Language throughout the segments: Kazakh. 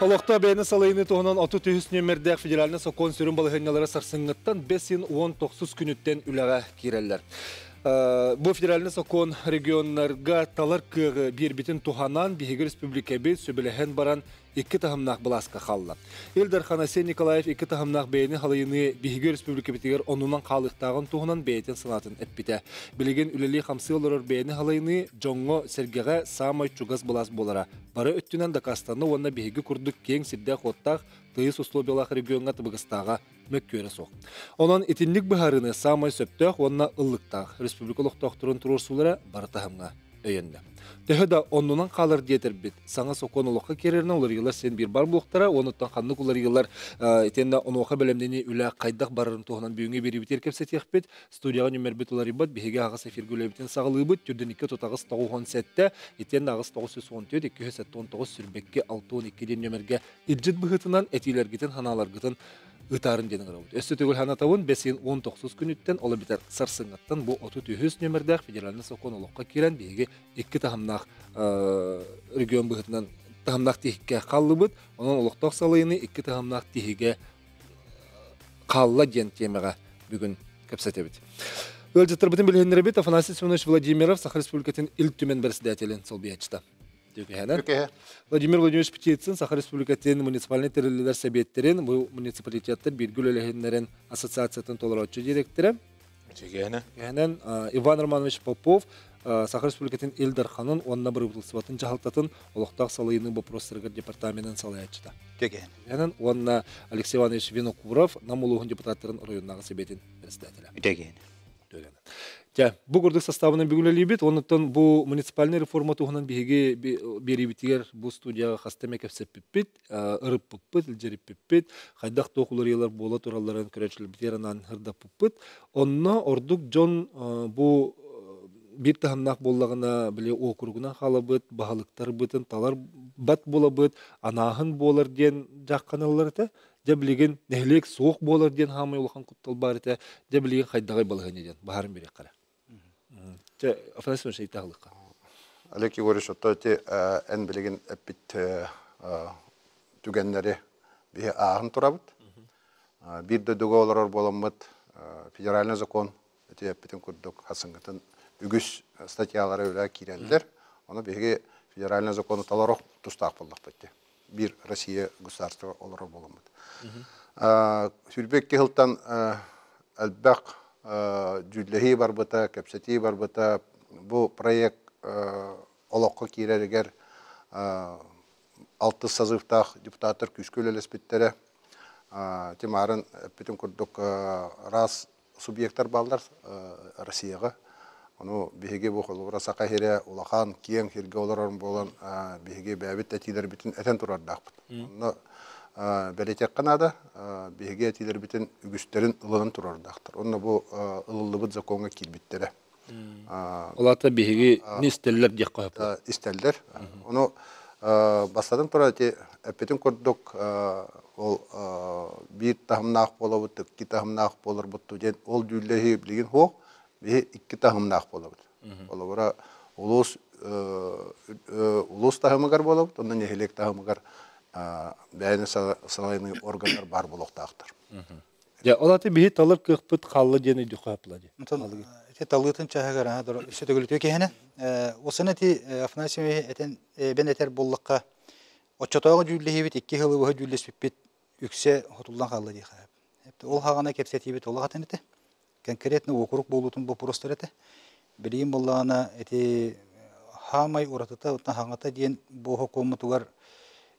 Толокта бәйіні салайыны тоғынан аты түйіс нөмірдәк федералны сокон сөрін балығынялары сарсыңыттан 5-19 күніттен үліға керелер. Бұл федералны сокон регионларға талар кығы бір бітін туғанан Бихигі республика бейт сөбіліген баран 2 тағымнақ бұласқа қалды. Елдар Ханасен Николаев 2 тағымнақ бәйіні халайыны Бихигі республика бітігер онынан қалықтағын туғынан бәйтін сынатын әппіті. Білеген үлелі қамсы олырыр бәйіні халайыны жоңғы сәргеға самай чугас бұлас болара. Бары өттінен Дакастанны онына Бихигі күрдік кең сірдә қоттақ тыйыс условиялах регионға тыбығыстаға мөккөрі соқ. Онан етінлік бұхарыны самай сөптіқ, онына ыллықтақ республикалық тоқтырын тұрырсулары бары тағымға өйенді. Төхі онынан қалыр детер бет. Саңа соқон олыққа кереріне олар елар сен бір бар бұлықтара, оныттан қаннық олар елар етенді онуға бәлемдені үлі қайдақ барырын тоғынан бүйінге бері бітер кепсет еқпет. Студияға нөмір бет олар ебет, бігеге ағыс эфиргілі бітен сағылы бет, түрден 2 тұтағыз 9 сәтті, етенді ағыз 914, 219 сүрбекке 612-ден нөмірге иджет бұғытынан әтейлергетін, ханаларғытын ұтарын денің рауыд. Өсті төгіл ханатауын 5-19 күніттен олы бітер сарсыңаттан бұл 30 нөмірдәқ федералны соқон олыққа керен бейге 2 тағымнақ регион бұғытынан тағымнақ тихікке қалды бұд, оның олықтақ салайыны 2 тағымнақ тихіге қалла ден темеға бүгін көпсәте біт. Өлжеттір бұтын білгендері бет, Афанасий Семенович Владимиров, Саха Республикатын ил түмен бірсідәтелін сол бейачта. Владимир Владимирович Птицын, Саха Республикатын муниципальный террелер сәбеттерін, бұл муниципалитеттер біргіл өлігендерін ассоциациятын толыраучы директоры. Иван Романович Попов, Саха Республикатын Илдар Ханын, онына бір ұтылсыватын жағалтатын олықтақ салайының бопростырғыр департаментін салаячыда. Онына Алексей Иванович Винокуров, намулуғын депутаттарын районнағы сәбетін бірістәтілі. Бұл күрдік составының бүгілі бет, онықтан бұл муниципальный реформа туғынан бейге бері бітігер бұл студияға қастамек әпсеп біппет, ұрып бұппет, үлжеріп біппет, қайдақ тоқылыр елер бола тұраларын көрәтшілі бітерінен ғырдап бұппет. Онына ордық жон бұл бір тағымнақ болағына біле округынан қалы бұт, бағалықтар бұтын, талар бат бола бұт, анағын болар ден жаққаналар әті, білеген нәхілек соқ болар ден хамай олған құттал бар әті, білеген қайдағай балығын еден, бағарын берек қара. Афанасий Семенович айтағылыққа. Олег Егорович, отты ән білеген әппет түгенлері бе ағын тұрабыд. Бірді дүгі олар боламыд федеральный закон өте әппетін күрдік қасыңғытын үгіс статьялары өлі керелдер. Оны беге федеральный законы таларақ тұстақ болдық бәтті. Bir Россия государства олар боламыд. Сүрбекке ғылтан әлбәқ жүлләхи бар бұта, кәпсәти бар бұта, бұл проект олаққа керерігер 6 сазывтақ депутаттар күшкөл әлеспеттері. Темарын бүтін күрдік раз субъекттар балдар Россияға. Оны бейге бұл қолуыра сақа хере олақан кең херге оларын болан бейге бәбет әтилер бүтін әтен тұрардақ бұд. Бәлетек қанада бейге әтилер бүтін үгістерін ұлының тұрардақтыр. Оны бұл ұлылы бұд законға келбеттері. Олата бейге не істелілер дек қойып? Істелілер. Оны бастадың тұра әппетін көрдік ол бір тағымнақ бола бұд, 2 тағымнақ болар бұд ден ол дүйлері білген хоқ бе 2 тағымнақ бола бұд. Ола бұра ұлыс тағымығар бола бұд, ондан ехелек тағымығар бәйіні салайының органдар бар болуқтақтыр. Олаты бейі талыр көкпіт қалды дені дүқапла де? Талғытын чағығар, үсі төгілі төкейіні. Осыны ти Афанасий бен әтер болыққа отчатауға жүлі ебет, 2 ғылы бұғы жүлі сөппет үксе ғотулдан қалды де қағып. Ол қағана кепсет ебет олы қатын еті. Конкретно округ болутын бұл простыр еті. Білейін болағына хамай ұратыта, хаңата дейін бұл хокомытуғар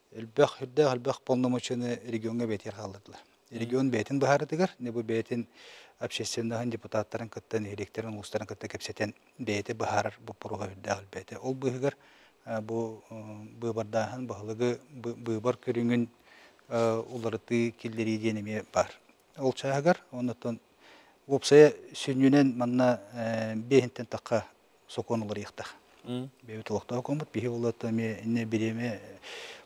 әлбәқ полномочыны регионға бәтер қалдырдылар. Регион бәтін бұхарыдығар, не бұл бәтін общественнығын депутаттарын күттен, электерін, ұлыстарын күтті кәпсетен бәйті бұхарыр бұл бұруға үлдәғіл бәйті. Ол бұғығар бұбардағын бұғылығы бұбар көріңін оларыты келдері денеме бар. Ол чағығар, онытын опсая сүнінен манна бейінтен таққа соқон олар еқтақ. Бәйбіт олықта оқын бұд, бейі олаты береме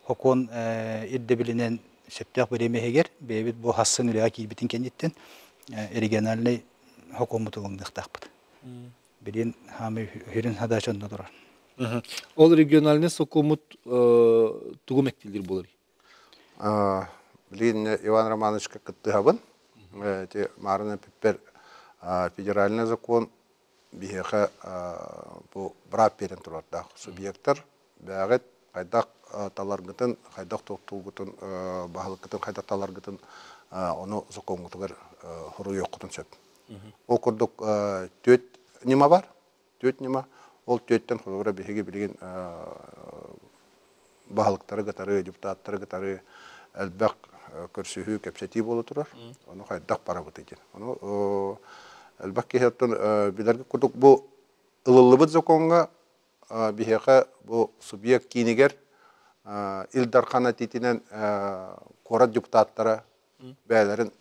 Хокон ирде билинен сөптәк береме егер, бәйбіт бұл хасын үліға кейбітін кәнеттен региональный хокомутылыңдықтақ бұд. Білен хамы хүрін хадашында тұрар. Ол региональный хокомут тугумектилдер болар. Блин, Иван Романович как кыттыгабын. Те марына пиппер федеральный закон бихеха бу брап берен турарда субъекттар бәгет кайдак таларгытын кайдак токтулгутун баһалыкытын кайдак таларгытын оны законгутугар хору йоккутун сөп. Ол курдук төт нима бар? Төт нима? Ол төттен хорура бихеге билген баһалыктары гатары депутаттары гатары әлбәк көрсүһү кепсети болу турар. Оны кайдак барабыт экен. Оны әлбәк кехеттен билерге курдук бу ылылыбыт законга бихеха бу субъект кинигер илдархана титинен кора депутаттары бәләрен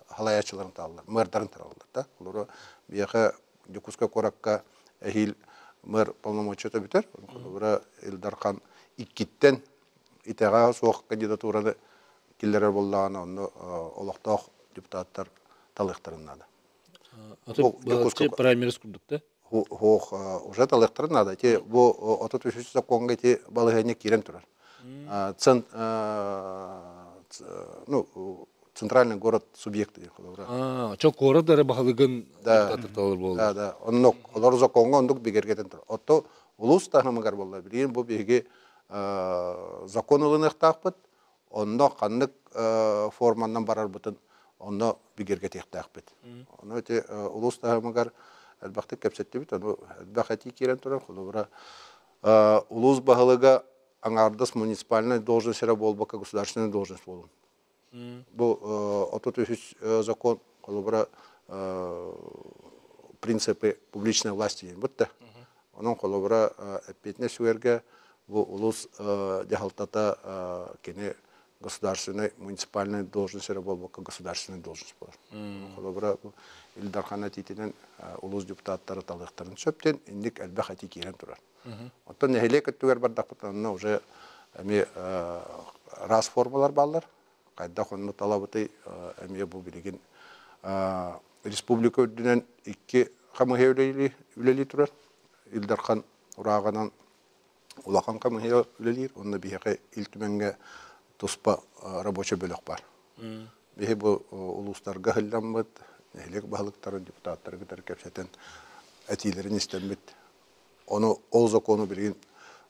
халаячыларын таллар, мэрдарын таллар да. Олар бихеха дикуска коракка эхил мэр полномочия битер. Олар илдархан иккиттен итега соқ кандидатураны киллер боллаган оны олоқтоқ депутаттар талыктырынады. Атып праймерис курдук да? Хох уже талыктырынады. Те бу отут үшү законга те балыгыны кирен турар. Центральный город субъекты дей. Чок город дары баһалыгын депутаттар талыр болду. Да. Оннок олар законга ондук бигергетен тур. Отто улус тахнамагар болду. Билген бу биге закон ылыныктакпыт. Онда кандык формандан барар бутын. Онда бигерге тектакпыт. Оны те улус тахнамагар әлбәкте кепсетти бит. Оны бахати кирен турар. Холобра улус баһалыга аңардыс муниципальная должность болбака государственная должность болу. Бу отут закон холобра принципы публичной власти бутта. Onun kolobra etpetne süerge bu ulus дехалтата кене государственной муниципальной должности болбока государственной должность бар. Колобра илдархана титинен улус депутаттары талыктарын сөптен индик әлбәхати кирен турар. Оттан нехеле көттүгөр бардакпытан уже эми раз формалар баллар. Кайда хонны талабыты эми бу билген республика өдүнөн 2 камы үлели турар. Илдархан урағанан улахан камыхия үлелер, онда бихеке илтүменге туспа рабочий бөлік бар. Бихе бұл улустарға хылданмыд, нәхелек бағылықтарын депутаттары гытар кепсетен әтилерін істенмет. Оны ол закону білген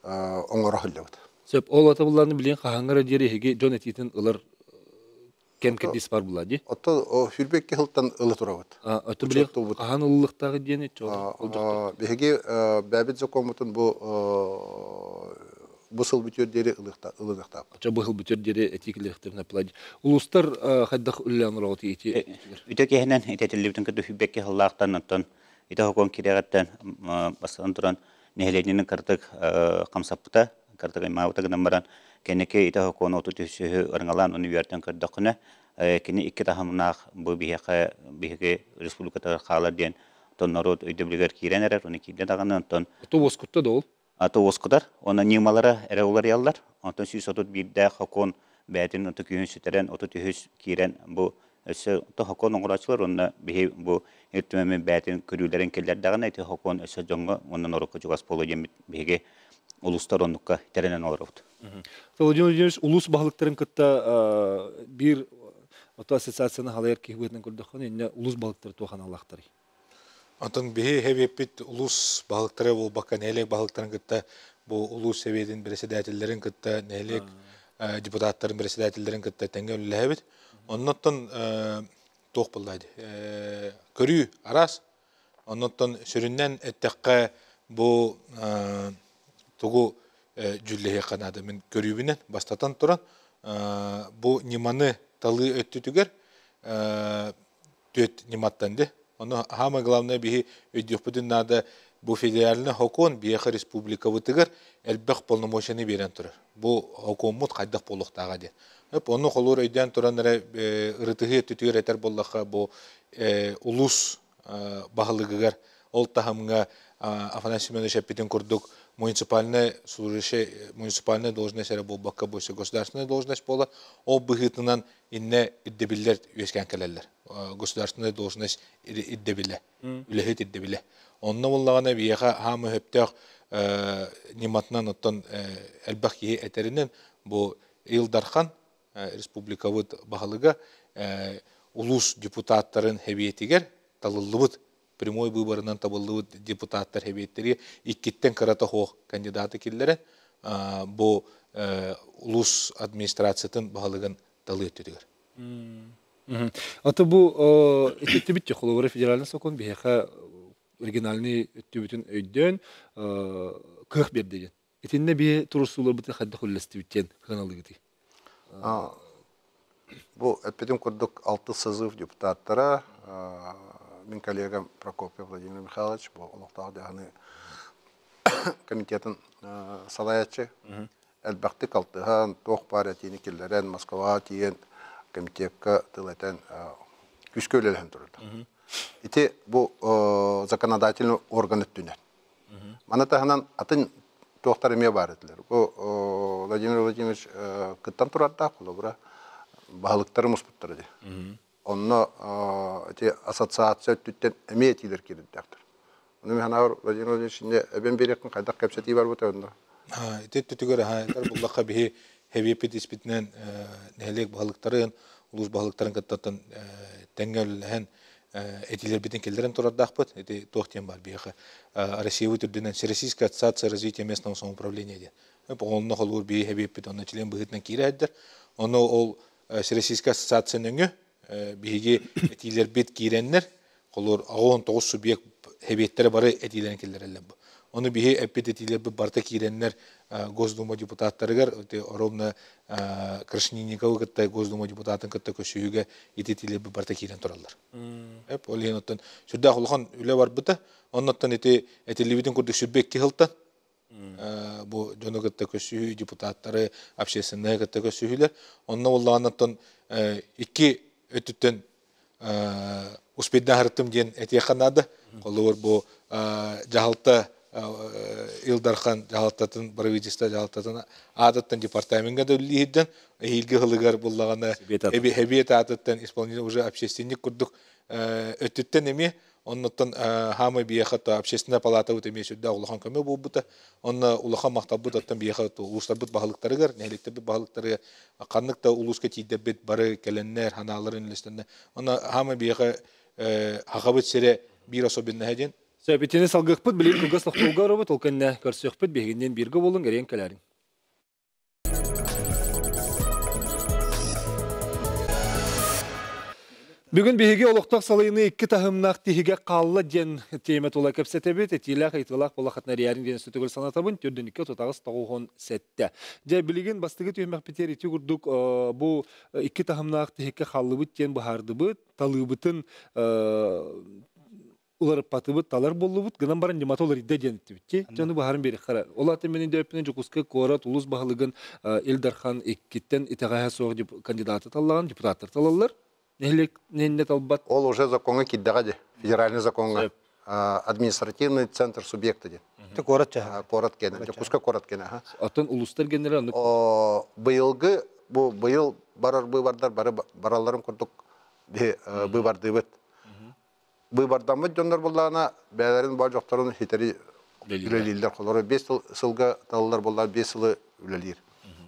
оңғара хылдабыд. Сөп, ол атабыларını білген қағаңғара дері хеге жон әтетін ылар кем-кемдес бар бұла, де? Отто хүрбекке хылттан ылы тұрабыд. Өті білген қаған ылылықтағы дейін етші? Бихеге бәбет закон мұтын бұсыл бүтер дері ылынықтап. Оча бұхыл бүтер дері әтекілеріктеріне пылади. Улустар қайдақ үллән ұрауты еті? Үті кехінен ететілі күті хүрбекке хыллақтан ұттан, еті хокон кереғаттан бастан тұран нехеленінің картық қамсаппыта, картық аймауытығынан баран, кенеке ите хокон оту төсөһү ырыңалан университеттен көрдөкүнө кени 2 тахамнах бу биһиге республикада халар ден тоннорот өйдөблүгөр киренер уни кидде даганы тон Оскутта да ол? Оскутар она нималара эролар яллар онтон сүй сотут бирде хокон бәтин оту күйүн сүтерен оту төһүс кирен бу өсө то хокон оңгурачылар онна бихи бу эртүмө бәтин көрүлөрүн келдер даганы ите хокон өсө жоңго онун орокко жугас боло жем биһиге улустар оннукка теренен олорот. Владимир Владимирович, улус балыктарын кытта бир ассоциацияны халайыр кехбетінен көрдіққан, енді улус балыктары туған Аллахтары. Антон бихи хебеппит улус балыктары бол бака нелек балыктарын кытта бұл улус себедин председательдерин кытта нелек депутаттарын председательдерин кытта тенге үлләбит. Оннотон тоқ булдайды. Көрүү арас. Оннотон сүрүннен эттекке бұл тугу жүллеге канады мен көрүүбүнен бастатан туран бу ниманы талы өттүтүгер төт ниматтанды. Оны самое главное бихи өйдөхпүдүн нада бу федеральный хокон бияха республика вытыгер элбек полномочияны берен турар. Бу хокоммут кайдак болуктага ден. Оны холор өйдөн туран ырытыгы өттүтүгер этер боллакка бу улус багылыгыгар ол тахамга Афанасий Семенович Аппетин курдук муниципальная должность был бакка больше государственная должность была, ол быгытынан инне иддебиллер үескән келелер. Государственная должность иддебилле, үлехет иддебилле. Онна буллагана бияга хамы хөптөк ниматнан оттон элбак ие этеринен бу Илдархан республикабыт бағалыға улус депутаттарын хебиетигер талылыбыт прямой выборынан табылыбыт депутаттар хебиеттери иккиттен карата хоқ кандидаты киллерен бу улус администрациятын бағалыгын талы өттүдігер. Аты бу эттебит жохоловары федеральный закон бияха оригинальный өттүбүтүн өйдөн кых бердеген. Этинне бие турусулар бите хадда холлестибиттен ханалыгыты. Бу эппетим курдук 6 созыв депутаттара, min коллегам Прокопьев Владимир Михайлович, бу улуктагы дагы комитетин салаячы. Әлбәкте калтыган тох партияны киллерен Москва тиен комитетка тылатан күскөлелен турды. Ити бу законодательный орган өттүнөн. Мана тагынан атын тохтар эме бар эдилер. Бу Владимир Владимирович кыттан турарда кулубра баалыктары муспуттар ди. Онно эти ассоциация өттүттен эме этилер кирдиктер. Уну ханар Владимир Владимирович эбен берекин кайдак кепсети бар бу тönde. Теттүгөр хайтар буллакка бихи хевипит испитнен нелек баалыктарын, улус баалыктарын каттан теңгелен этилер битен келдерен турардакпыт. Эти тохтен бар бихи Россия өтүрдүнөн Всероссийская ассоциация развития местного самоуправления ди. Онно холур бихи хевипит онно член быгытнан кирәддер. Онно ол Всероссийская ассоциацияның бихиги этилер бит киреннер холур 19 субъект хебеттери бары этилерин келдерелер. Onu bihi epidetiyle bir barta kirenler Госдума депутаттарыгар ровно Крашнинниковы кытта Госдума депутатын кытта көсүйүгө этетиле bir barta кирен туралар. Эп олен оттан сүрдө кулган үле бар быта. Оннотан этилибитин курдук сүрбек кылтан. Бу жоно кытта көсүйү депутаттары общественный кытта көсүйүлөр. Онно уллаанаттан 2 өтүттөн успетдан харыттым ден этеханады. Колор бу жаалта Илдархан жаалтатын правительство жаалтатын адаттан департаментке дөллийден илге хылыгар буллагана хебет адаттан исполнение уже общественник курдук өттүттен эми оннотон хамы биехата общественная палата өтөме сүддө улахан көмө болбута онна улахан мактабыт аттан биехата улустарбыт багылыктарыгар нелектебит багылыктары каныкта улуска тийдебит бары келеннер ханаларын листенде онна хамы биеха хагабыт сере бир особенно хеден Сөйбетені салғықпыт, білейін күлгі слақтауға ұрыбыт, ол кәнне көрсөқпіт, бейгінден біргі болың, әрен кәләрін. Бүгін бейге олықтақ салайыны 2 тахымнақ тихіге қалылы ден темет ола көпсетебет, етилақ, айтылақ, болақатына риярын ден сүтігіл санатабын, түрден 2 тұтағыз тағуғын сәтті. Жа білеген бастығы түймәк бітер еті күрдік бұл 2 тахымнақ тихіге қалылы бұт ден бұхарды бұт, талы бұтын Улар патыбыт талар боллубут гынан барын дематолар идде денеттибитти. Жаны бахарын бери кара. Олаты менин дөпүнөн жокуска корат улус бахылыгын Илдархан эккиттен итагая соқ деп кандидаты таллаган депутаттар талалар. Ненне талбат. Ол уже законга киддага де. Федеральный законга. Административный центр субъекта де. Корат ча. Корат кене. Жокуска корат кене. Атын улустар генерал. Быйылгы бу быйыл барар быйбардар бараларым курдук быйбардыбыт. Быйбардамы жондар боллағына бәлерін бар жоқтарын хитери үлелейлер қолары. 5 сылға талылар боллар 5 сылы үлелер.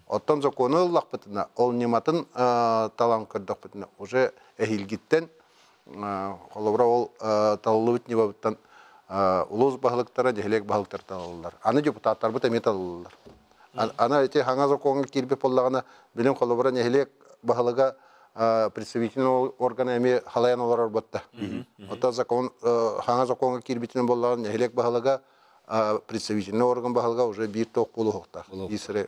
Оттан законы лақпытына, ол нематын талан көрдік бітіне. Уже әхилгіттен қолыбыра ол талылы бітіне бабыттан улуыз бағылықтары, дегелек бағылықтар талылар. Аны депутаттар бұт әме талылар. Ана әте хаңа законы келбеп боллағына білім қолыбыра нехелек бағылыға представительный органы эми халаян олар батта. Ота закон ханга законга кирбитин боллаган нехелек бахалага представительный орган бахалга уже бир ток болу хокта. Исре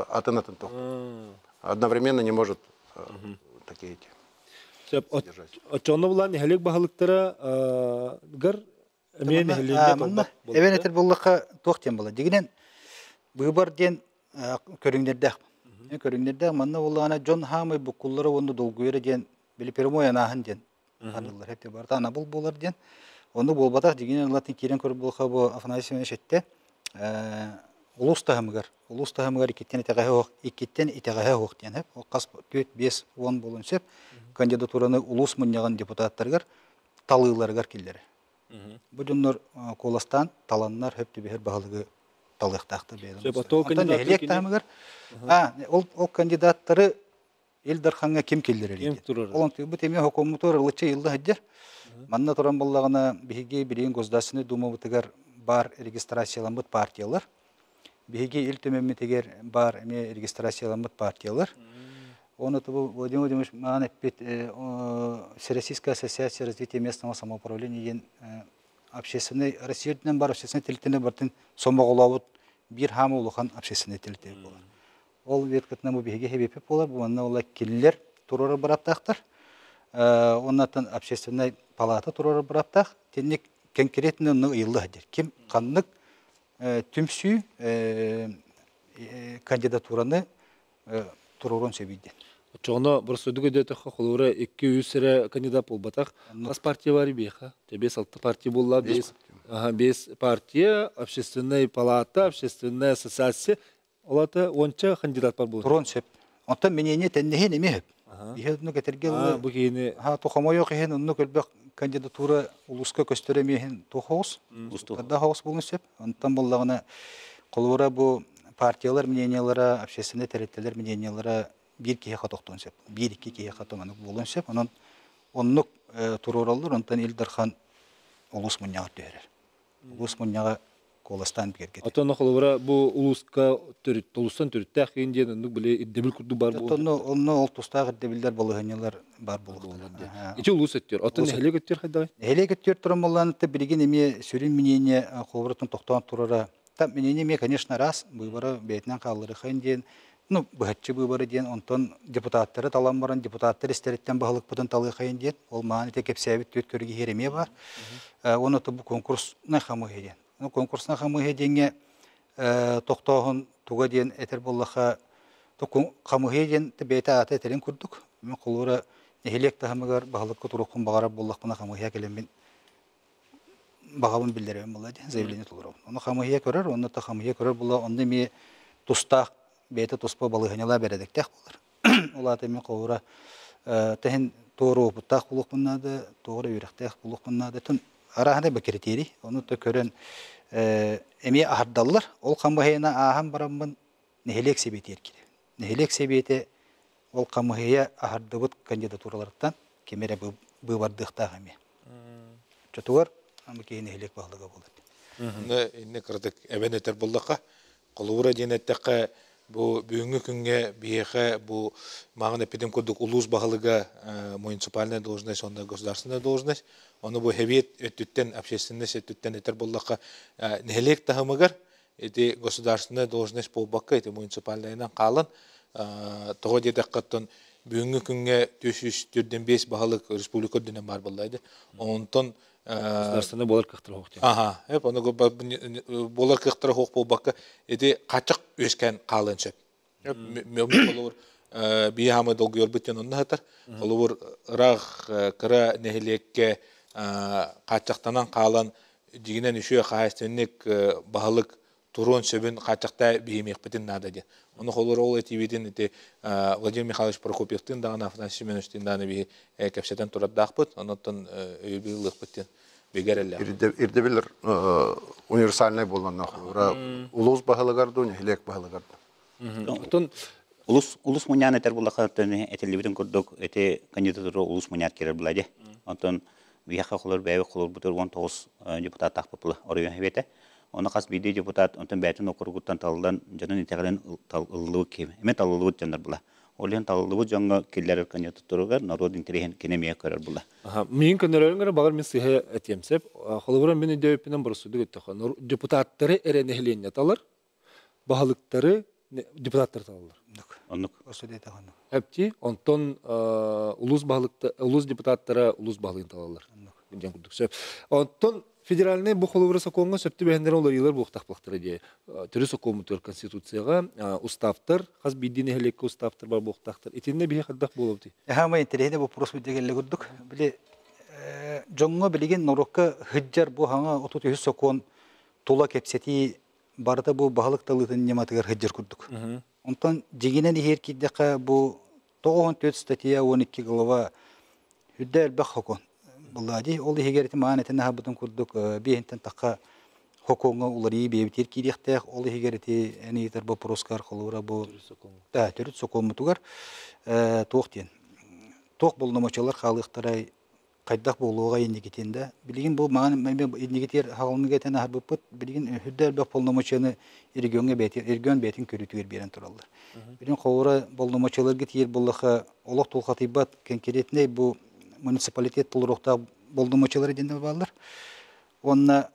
атанатын ток. Одновременно не может такие эти. Очоно булан нехелек бахалыктара гар эме нехелек болду. Эбен этер боллакка токтен бола. Дигинен быйбар ден көрүңдөрдө Körünlerde manna olana John Hamay bu kulları onu dolguyor diyen bili permoya nahan diyen. Anılar hep de barda ana bul bolar diyen. Onu bol batak diginen Latin kiren kör bulha bu Afganistan şette. Ulus tahamgar ikitten itagaha hoq diyen hep. O qas 4-5 10 bolunsep kandidaturаны ulus munyagan deputatlargar talıylargar killere. Bu jonlar kolastan talanlar hep de bir bahalığı талыктакты бейле. Ото кандидат элек тамыгар. Ол кандидаттары Элдарханга ким келдер эле. Ол бу теме хокуматор ылчы йылды хаҗар. Манна туран буллагына биге бирен государственный дума бутыгар бар регистрацияланбыт партиялар. Биге ил төмөммитегер бар эме регистрацияланбыт партиялар. Он это Владимир Владимирович Манеппет Всероссийская ассоциация развития местного самоуправления общественный Россияден бар общественный телтене бартын сомоголавыт бир хамы улухан общественный телтене болар. Ол веткатна бу биге хебеп болар, бу анна улар киллер турары бараттактар. Оннан общественный палата турары бараттак. Тенник конкретно йылды хадер. Ким канлык түмсү кандидатураны турурун себийди. Чоно бросудуга дөтө холура 200 кандидат болбатак. Нас партия бар биха. Тебе 6 партия болла, без партия, общественная палата, общественная ассоциация. Олата онча кандидат бар болду. Турун сеп. Онта менене теннеhe немеп. Бихедну кетергел. Бу кийини тохомой кыйын онну көлбөк кандидатура улуска көстөрөмөйүн тохос. Када хос болун сеп. Онтан боллагына колура бу партиялар мнениялары, общественный территориялар мнениялары bir kiye katoktun sep, bir iki kiye katomanık bulun sep, onun onluk tururallar, ondan İldarhan ulus munyağı tüherer. Ulus munyağı kolastan bir gerget. Ata noktalara bu uluska türüt, ulustan türütte akıyınca onluk bile iddebil kurdu bar bu. Onu oltustağ iddebiller balıhanyalar bar buluk. İçi ulus ettiyor. Ata nehle götür hayda? Nehle götür turan bollan da bilgin emi sürün miniyene kolvarıtın toktan turara. Tam miniyene конечно раз, bu beytinden kaldırı hayın ну, бахатчы выборы ден, онтон депутаттары талан баран, депутаттар истереттен бағылық бұтын талы қайын ден, ол маған ете кепсәбет төт көрге хереме бар. Оны бұл конкурсна қамығы ден. Конкурсна қамығы денге тоқтауын туға ден әтір боллаға қамығы ден бейті аты әтерін күрдік. Мен қолуыра нехелек тағымығар бағылыққа тұрыққын бағарап боллақпына қамығы келемін бағабын білдерем болла ден, заявление тұлырау. Оны қамығы көрер, оны та қамығы көрер болла, онды ме тұстақ бейті тұспа балығынела бәрәдіктәк болар. Олаты мен қауыра тәхін тоғыры опыттақ бұлық бұннады, тоғыры үйректәк бұлық бұннады. Түн арағында бір критерий, оны да көрін әме ағардалылар. Ол қамығайына ағам барамын нехелек себеті еркеді. Нехелек себеті ол қамығайя ағардыбыт кандидатураларықтан кемере бұбардықтақ әме. Чотуғар, әмі кейін нехелек бағылыға болады. Инне кырдык әбен өтер болдаққа, қолуыра денеттәққа bu büyüğü künge biyehe bu mağın epidem kurduk ulus bahalıga municipalne должность, onda государственная должность. Onu bu heviyet ötütten общественность ötütten eter bollakka nehelek tahımıgar eti государственная должность bolbakka eti municipalneyden kalın. Toğu dedekkattın büyüğü künge 345 bahalık respublika dönem var bollaydı. Ondan Государственный болар кыктыры хок. Ага, hep onu bolar kıktırı hok bolbakka edi kaçık ösken kalın söp. Mümkün olur bir hamı dolguyor bütün onu hatar. Olur rağ kıra nehlekke kaçıktanan kalın diginen üşüye kayıstınlık bahalık turun söbün kaçıkta bihimek bitin nada diye. Onu olur ol TV'den eti Vladimir Mikhailovich Prokopyev'tin dağına Afnasy Semyonovic'tin dağına bir kepseden turab dağpıt. Ondan öybülük bitin. İrde bilir universalne bolanna ulus bahalıgardı, nehlek bahalıgardı. Ulus munyan eter bulakatın etelibiden kurduk ete kandidaturu ulus munyan kerer buladı. Ondan biyaqa qolur bäwe qolur butur 19 депутат taqpıplı oraya hevete. Ona qas bidi deputat ondan bätin okurguttan taldan janan integalen tallığı kim. Emet tallığı janlar bula. Olen tallığı janga killer kandidaturugar narod interehen kenemiye karar bula. Aha, min kanarlarına bağır min sihe etiyemsep. Xolubran beni dövüpinen burası dügüttü. Deputatları erenehlen yatalar. Bahalıkları deputatlar talarlar. Onluk. Hepti ondan ulus deputatlara ulus bahalığın talarlar. Ondan federalne bu xolubra sokonga söptü behenler olur yıllar bu taqpaqtır diye. Türü sokomutur konstitusiyaga ustavtır, xaz bidini helekki ustavtır bar bu taqtır. Etinde bir xaddaq boluptu. Hama interehde bu prospe degelle gudduk. Bile jonga bilgen norokka hijjar bu hanga 30 sokon tola kepseti barda bu bahalık talığın nematıgar hijjar gudduk. Ondan jiginen herki daqa bu 94 statiya 12 glava hüddel bakokon. Bullahi ol hegereti manetine habutun kurduk bir enten taqa хоконга улари бебитер кирехтех ол хигерти энитер бу проскар холура бу да төрүт сокомутугар тоқтен тоқ болномочалар халыктарай кайдак болууга индигитинде билигин бу маған индигитер халыныга тен арбыппыт билигин хүддер бак болномочаны иргөнгө бетин иргөн бетин көрүтүгөр берен тураллар билин ховура болномочаларга тиер боллаха олох толхатыбат конкретный бу муниципалитет толурукта болномочалар динде балдар онна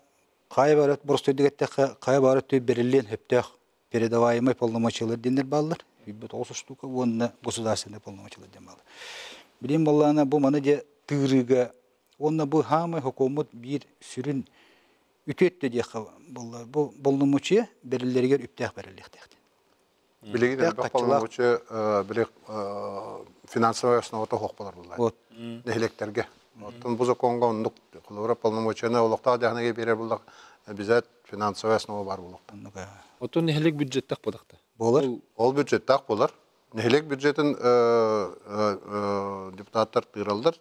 кай барат борстойдугетте кай барат берилен хөптөх передаваемый полномочалар динде балдар бит 30 штука онна государственный полномочалар динде балдар билин боллана бу мана де тырыга онна бу хамы хөкөмөт бир сүрүн үтөттү де боллар бу полномочия берилерге үптөх берилектек Билеги де полномочия билек финансовая основата хок болар булар. Вот. Нехлектерге. Оттон бу законга ондук кулура полномочияны олукта жагыга бере булдак. Бизет финансовая основа бар булдак. Оттон нехлек бюджеттак бодакта. Болар. Ол бюджеттак болар. Нехлек бюджетін депутаттар тыралдар,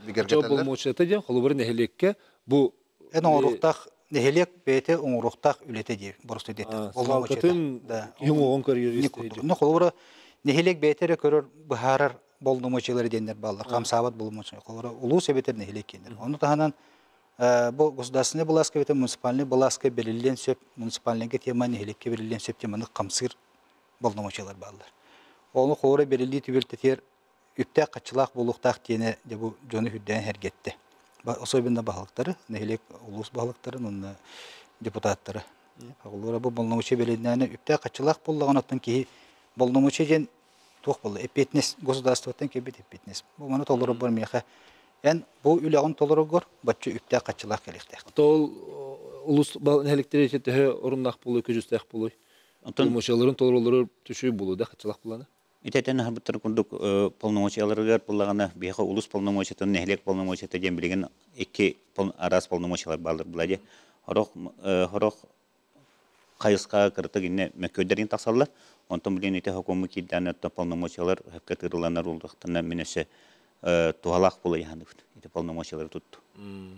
бигергетелер. Жо болмочета ден холубар нехлекке бу эн оруктак нехлек бете оруктак үлете ди борусты дет. Болмочета. Да. Юңогон көрүрүстү. Ну холубар нехлек бетере көрөр бахарар болномочалар дендер балдар. Камсабат болмочалар. Холубар улуу себетер нехлек кендер. Ону таханан бу государственный баласка бете муниципальный баласка берилген сөп муниципальныйга тема нехлекке берилген сөп теманы камсыр болномочалар балдар. Onu xora belirli tübülteter üpte kaçılak buluqtaq tene de bu jonu hüdden hergetdi. Особенно bahalıkları, nehlek ulus bahalıkları, onun deputatları. Olara bu bolnomuçe belirlenene üpte kaçılak bollağın atın ki bolnomuçe jen toq boldu. Epetnes gosudastwattan kebet epetnes. Bu mana toluru barmaya. En bu ülağın toluru gor, batçı üpte kaçılak gelikti. Tol ulus nehlekteri çete orundaq bulu, köjüstaq bulu. Bolnomuçaların tolurları düşüy bulu da kaçılak bulana. Итетен хабыттар курдук полномочияларыгар буллагана бияха улус полномочиятын нехлек полномочията ден билген эки арас полномочиялар балдыр булади. Хорох кайыска кыртык инне мөкөдөрүн таксаллар. Онтон билген ите хөкөмөт кидданы полномочиялар хакка тырыланар улдуктан менесе туалак болу яны. Ите полномочиялар тутту.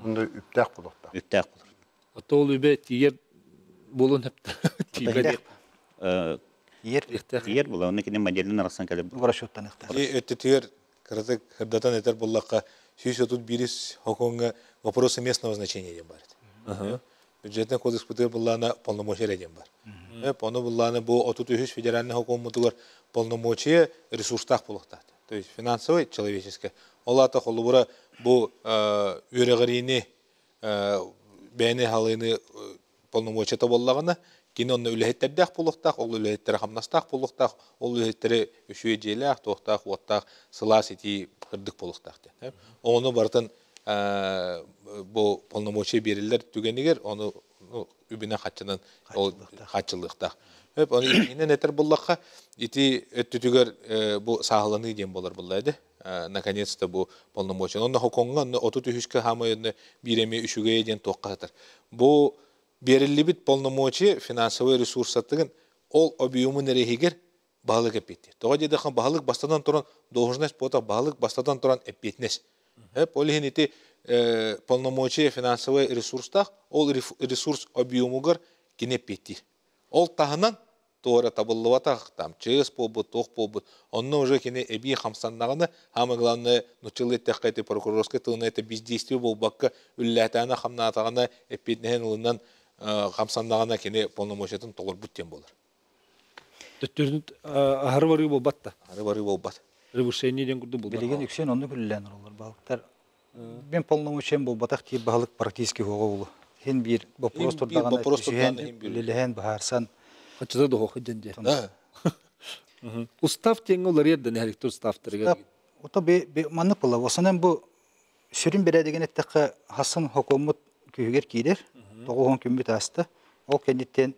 Онда үптак болукта. Үптак болор. Атол үбе тиер болун хепти. Тиер Yer була, оны кине моделин арасан калып. Врачоттан ыктар. Өттүтөр кырдык хырдатан этер буллакка 601 хоконга вопросы местного значения дем бар. Бюджетный кодекс бутыр буллана полномочия дем бар. Оны булланы бу 33 федеральный хокомутугар полномочия ресурстак булукта. То есть финансовый, человеческий. Олата холубура бу үрегерини бәне халыны полномочия табыллагана кино онны үләһеттердәк булуктак, ол үләһеттер хамнастак булуктак, ол үләһеттер үшүе желәк, токтак, оттак, сылас ити кырдык булуктак. Оны бартын бу полномочия берилер түгенигер, оны үбүнө хатчынан ол хатчылыктак. Оны инен этер буллакка ити өттүтүгөр бу сагаланы дем болор буллайды. Наконец-то бу полномочия. Онны хоконга 33 хамыны биреме үшүгө ден токкатыр. Бу берилибит полномочия финансовый ресурсаттыгын ол объемын эрехигер баалык эпетти. Тога жедехан баалык бастадан туран должность пота баалык бастадан туран эпетнес. Олихин ити полномочия финансовый ресурстах ол ресурс объемугар кинепетти. Ол тахынан тора табыллыватах там чес побут, тох побут. Онно уже кине эби хамсаннаганы, самое главное, нучылыттах кайты прокурорской тылына это бездействие болбакка үлләтана хамнатаганы эпетнен улынан хамсаннагана кине полномочиятын толор буттен болар. Төттөрүн ахары бары болбатта. Ары бары болбат. Ревушение ден курду болбат. Билеген үксен онны күллән олар балыктар. Мен полномочиям болбатак тип балык практически хого болу. Хен бир вопрос турдаганда лелеген баарсан Хачыда да хохы денде. Устав тең олар ерден электр уставтырга. Ото бе манны була. Осанан бу сүрүн бере деген эттекке хасын хөкөмөт күйгер кийдер. Тогон күмбүт асты. Ол кенеттен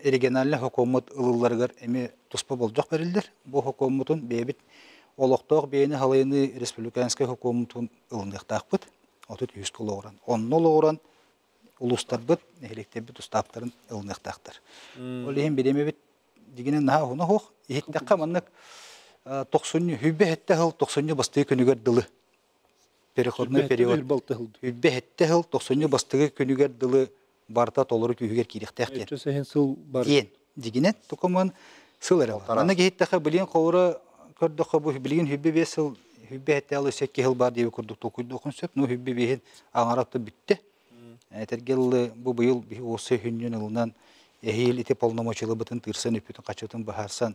региональный хөкөмөт ылыларга эми туспа болжок берилдер. Бу хөкөмөтүн бебит олокток бейни халыйны республиканский хөкөмөтүн ылындыктакпыт. 30 килограмм. Оннол улустар бит электебит уставтарын ылындыктактар. Ол эми беремебит дигенен наха хуна хох. Иттекка маннык 90 хүббетте хыл 90 басты күнүгөр дылы. Переходный период. Хүббетте хыл 90 басты күнүгөр дылы барта толору күйгер кирихтэх ден. Өтөсөһен сыл бар. Ден. Дигинен тукуман сыл эре. Аны гейттәхә билен кавыры көрдөккө бу билген хүббе 5 сыл хүббе хәттәле 8 ел бар дип күрдүк токуйды окунсып, ну хүббе бехин аңарапты бүтте. Этергел бу быйыл осы хүннен ылынан эхил ите полномочилы бутын тырсан өпүтүн качытын бахарсан.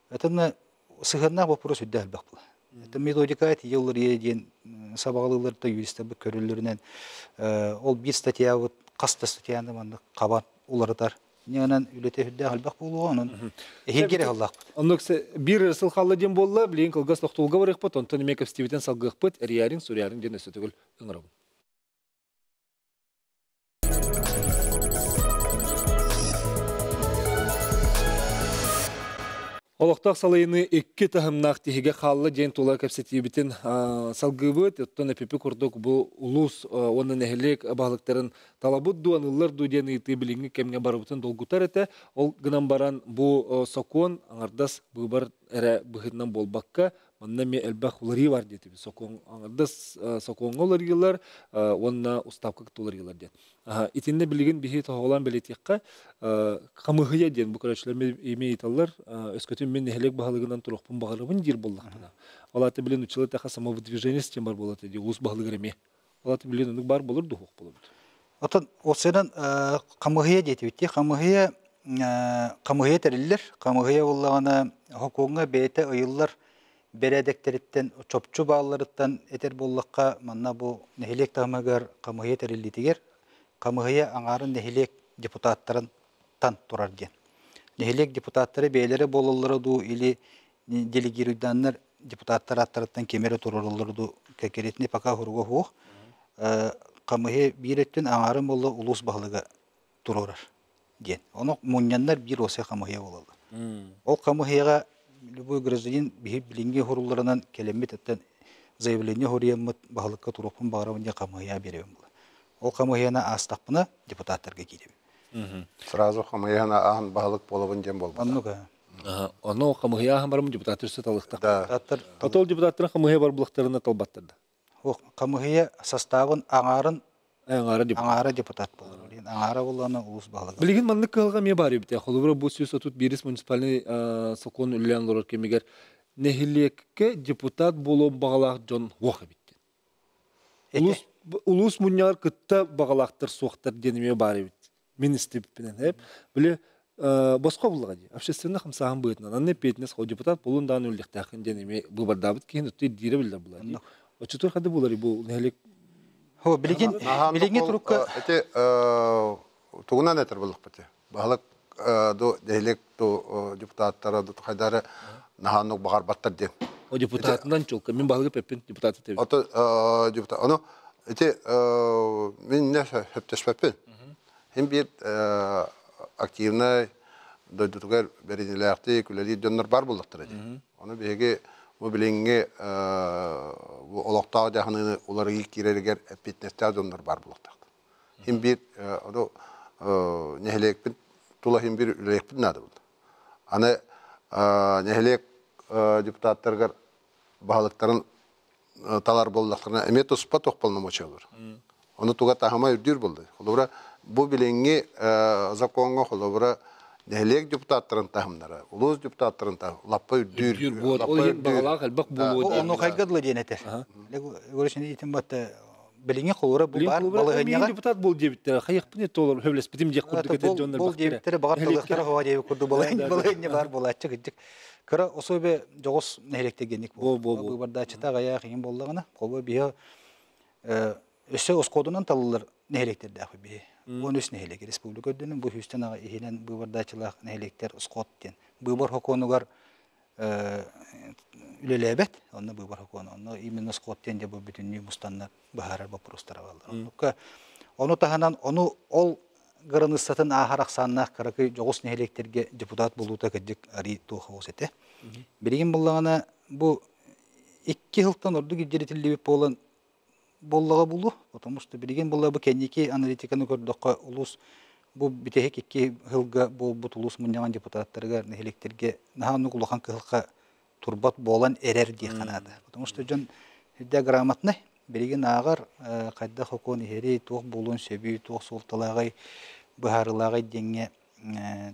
Этне сыгырна вопрос үддәл бак була. Это методика еллар еден сабагалыларда юристтер көрүлөрүнөн ол бир статья вот каста статьяны мында кабат уларытар. Ненен үлете үддәл бак булган. Эхил керек Аллах. Онноксе бир сыл халлы ден болла, билен кылгас токтолга барык бут, онтон мекеп стивитен салгык бут, эриярин, сурярин ден өсө түгүл ыңырабы. Олоқтақ салайыны 2 тахымнақ тихиге қаллы ден тула кәпсетебітін салгыбыт, оттан әпепі күрдік бұл ұлыс оның әхілек бағылықтарын талабыд дуан ұллар дуден ұйты біліңі кәміне барыбытын долгутар әті, ол гынан баран бұл сокон аңардас бұбар әрі бұхытынан болбаққа, манна ме әлбәқ ұлары бар деді. Аңардас сокон олар елар, онына ұстапқық толар елар деді. Итинне билген бихи тоголан белетекка камыгыя ден бу көрөчлөр эме италлар өскөтүн мен нехелек баалыгынан турукпун багырыбын дир боллактына. Алаты билен учылы таха самовыдвижение систем бар болот ди уз багылыгы эме. Алаты билен уну бар болор духук болот. Атын осенен камыгыя детибитти камыгыя терилер камыгыя боллагана хокуңга бете ыйыллар бередектериттен чопчу бааларыттан этер боллакка манна бу нехелек тамагар камыгыя терилитигер Камыгыя аңарын нехилек депутаттарын тан турар ден. Нехилек депутаттары бейлері болылары ду или делегируйданнар депутаттар аттарыттан кемері турарылары ду кәкеретіне пака хуруға хуқ. Камыгыя биреттен аңарын болы улус бағылыға турарар ден. Оны мұняннар бір осы камыгыя болалы. Ол камыгыяға любой гражданин билинге хуруларынан келемет аттан заявление хурияммыт бағылыққа турақпын бағыравын камыгыя беремін бұл. Ол камыгыяна астақпына депутаттарға кейдем. Сразу камыгыяна ағын бағылық болабын дем болбады. Оны камыгыя ағын барымын депутаттыр сөт алықтақ. Атол депутаттырын камыгыя бар бұлықтарына талбаттырды. Камыгыя составын аңары депутат болыр. Аңары боланы ұлыс бағылығы. Білген манны қылға ме бар ебіте. Қолыбыра бұл сөз отут беріс муниципальный сокон үлілен лорар кемегер. Нехилекке депутат болуын бағалақ жон оқ ебітті. Улус мұнялар күтті бағалақтыр, соқтыр денеме бар ебіт. Мен істеппенен әп. Біле, босқа бұлыға де. Общественні қымсағын бұйтынан. Анны пейтінес қол депутат болуындан өлдіқтақын денеме бұбардабыт кейін өтті дейірі білдер бұлар. Очытыр қады бұлар бұл нәлік? Білеген тұрыққа... Әте, тұғынан әтір бұлық біте. Бағылық дәйлек депутаттары қайдары нағанық бағар баттар ден. О депутатынан чолка. Мен бағылығы пеппен депутаты тәбі. Эти мен не хөптешпеппен. Hem bir aktivnay doydutugar berinilerde külleri dönür bar bulduktur. Onu bege bu bilinge bu olaqtağı jahanını onları ilk girerger fitness'te dönür bar bulduktur. Hem bir o nehelekpin tula hem bir ülekpin nadı buldu. Ana nehelek deputatlargar bahalıkların talar bolduklarına emet ospa toqpalnamoçı olur. Onu tuğa tahama ürdür buldu. Olubra bu bilingi zakonga olubra nehelek deputatların tahımları, ulus deputatların tahım, lappa ürdür. O yen bağlaq elbaq bu. Onu kaygadlı diyeneter. Görüşünde eğitim battı. Bilingi olubra bu bar balığınyağa. Deputat bol debitler. Xayıqpın et olur. Hövles bitim diye kurduk eter jonlar bol debitleri bağır talıqtara hava diye kurdu balığınya var bolatçı gıcık. Kıra osobe joğuz nehelekte genik bu. Bu barda çıta gaya qiyin bollağına. Qobu biya öse oskodundan talılar nehelekter dahi bi. Onun üst nehelek respublika ödünün bu hüsten ağa ihinen bu barda çılaq nehelekter oskod den. Bu bar hokonugar ülelebet. Onu bu bar hokonu. Onu imin oskod den de bu bütünlüğü mustanlar baharar baprostara aldı. Onu tahanan onu ol Garını satın ahar aksanına karakı joğuz nehelekterge deputat buluta kıcık ari tuğu olsete. Birigin bullağına bu 2 yıldan ordu gideritildi olan bollağa bulu. Otomustu birigin bullağı bu kendiki analitikani gördüğü ulus bu bitehek 2 yılga bu ulus munyagan deputatlarga nehelekterge nahanı kulağan kılqa turbat bolan erer diye kanadı. Otomustu jon diagramatne береген ағар қайда хокон ихери туох болун сөбүй туох солталагай бахарылагай денге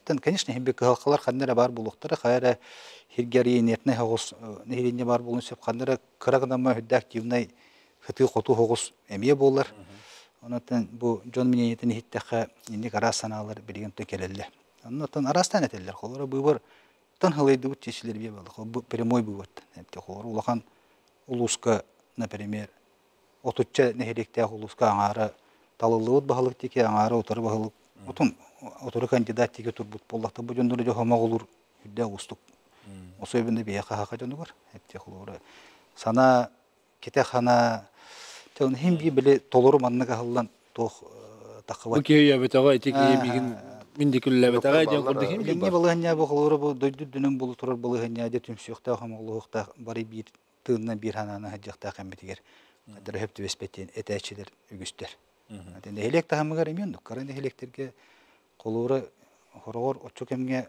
тан конечно хебе халкалар ханнара бар булуктары хайра хиргери нетне хогус нехиринне бар болун сөп ханнара кырагнама хүддә активнай хыты хоту хогус эмие боллар. Онотан бу жон минетин хиттәхә инде карасаналар береген төкелелле. Онотан арастан этелләр холора бу бар тан хылайды бу тешилер бе булды. Бу прямой бу вот. Әтте холора улахан улуска, например, отучча нехиректә улуска аңара талылыут баһалык тике аңара утыр баһалык. Отун отуры кандидат тике турбут боллакта бу жондуры жохама олур хүддә устук. Особенно бия хаха жону бар. Әтте холора сана кетехана тон хим би биле толору маннага халлан тох таква. Окей, я бетага этики мигин миндикүлле бетага ден курдык хим Не балыгanya бу холора бу дойду дүнүн бул турар балыгanya де түмсүктә һәм улукта бары бир тынна бир хананы хаҗакта кембетигер. Дәр хеп төбеспетен этәчилер үгүстер. Әтенде электр хамыгар имен, каран электрге колоры хорор очукемге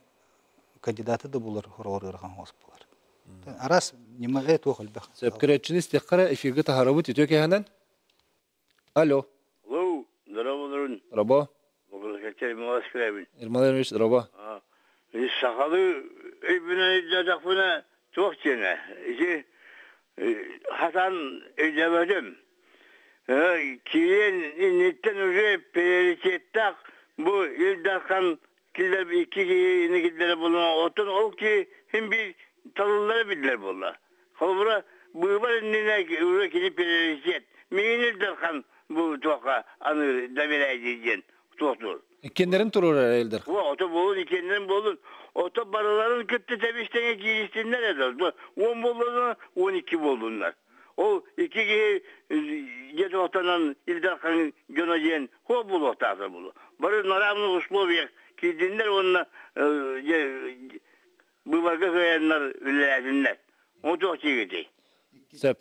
кандидаты да булар хорор ырган хос булар. Арас нима тохыл бах. Сөпкөрөчүн истеккара эфирге тахарабыт үтөкө ханан. Алло. Алло, здорово, Рабо. Благодарю, Москве. Ирмалевич, рабо. Из Сахалы, Эбине, Джазафуна, Тохтина. Изи Хасан Эджавадым. Киен неттен уже приоритеттак bu Ildarkan kilder iki gidere bulunan otun ol ki hem bir talıları bildiler bunlar. Kalbura bu var nene ürekini prioritet. Min Ildarkan bu toka anı demire edeceğin tohtur. Kendilerin turur eldir. Bu oto bolun ikenlerin bolun. Oto baraların kıttı tebiştene giriştinler eder. 10 bolunlar 12 bolunlar. O iki gece otanan Ildarkan göneceğin o bulu otası bulu. Barı naramlı условиях ki dinler onunla bu varga koyanlar ülelerinler. O çok çiğdi.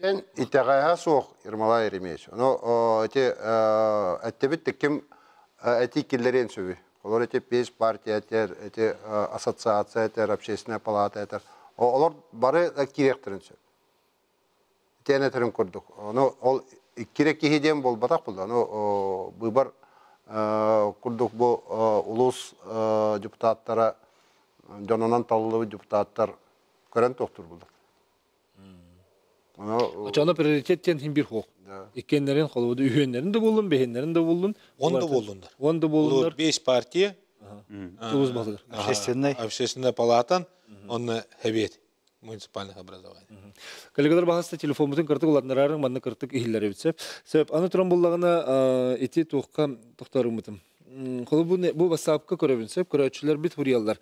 Ben itagaya soğuk Irmala Eremeyiz. Onu ettebit kim etikillerin sövi. Olur ete 5 partiya eter, ete asosiasiya eter, общественная палата eter. Onlar barı kirektirin söv. Teneterin kurduk. Onu kirek kihiden bol batak buldu. Onu bu bar kurduk bu ulus депутаттара jonundan tallı депутаттар kören toktur buldu. Açana prioritetten him bir hok. İkenlerin kolubda üyenlerin de bulun, behenlerin de bulun. Onda bulunlar. Onda bulunlar. 5 partiya. Улус балыгыр. Общественная палатан, он хебет. Муниципальных образований. Коллегалар бағасты телефонымыздың кыртык уладнарарын манны кыртык ихиллері бітсеп. Сөп, аны тұран болағына еті тоққа тоқтарым бұтым. Қолы бұл басапқа көребінсеп, көрәтшілер бит хуриялар.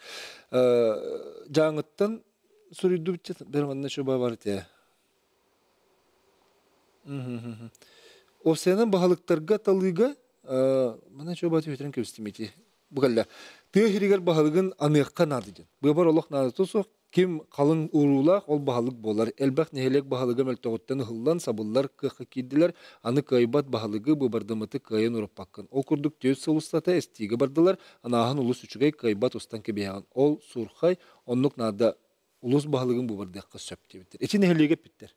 Жаңыттан сұрыйды бітчет, бәрін анна шоба бар тия. Осенен бағалықтарға талыға, мана шоба түйетерін көстіметі. Бұғалла, түйе бағалығын аныққа нады ден. Бұғабар олық нады тұсық, kim kalın uğrulaq ol bahalık bolar. Elbaq nehelek bahalığı məltoğuttan hıllan sabıllar kıqı kiddiler. Anı kaybat bahalığı bu bardamatı kayan urup bakın. O kurduk töz solustata estiği bardılar. Anağın ulus üçügay kaybat ustan kebeyan. Ol surxay onluk nada ulus bahalığın bu bardaqqa söp debitir. Eti nehelege bittir.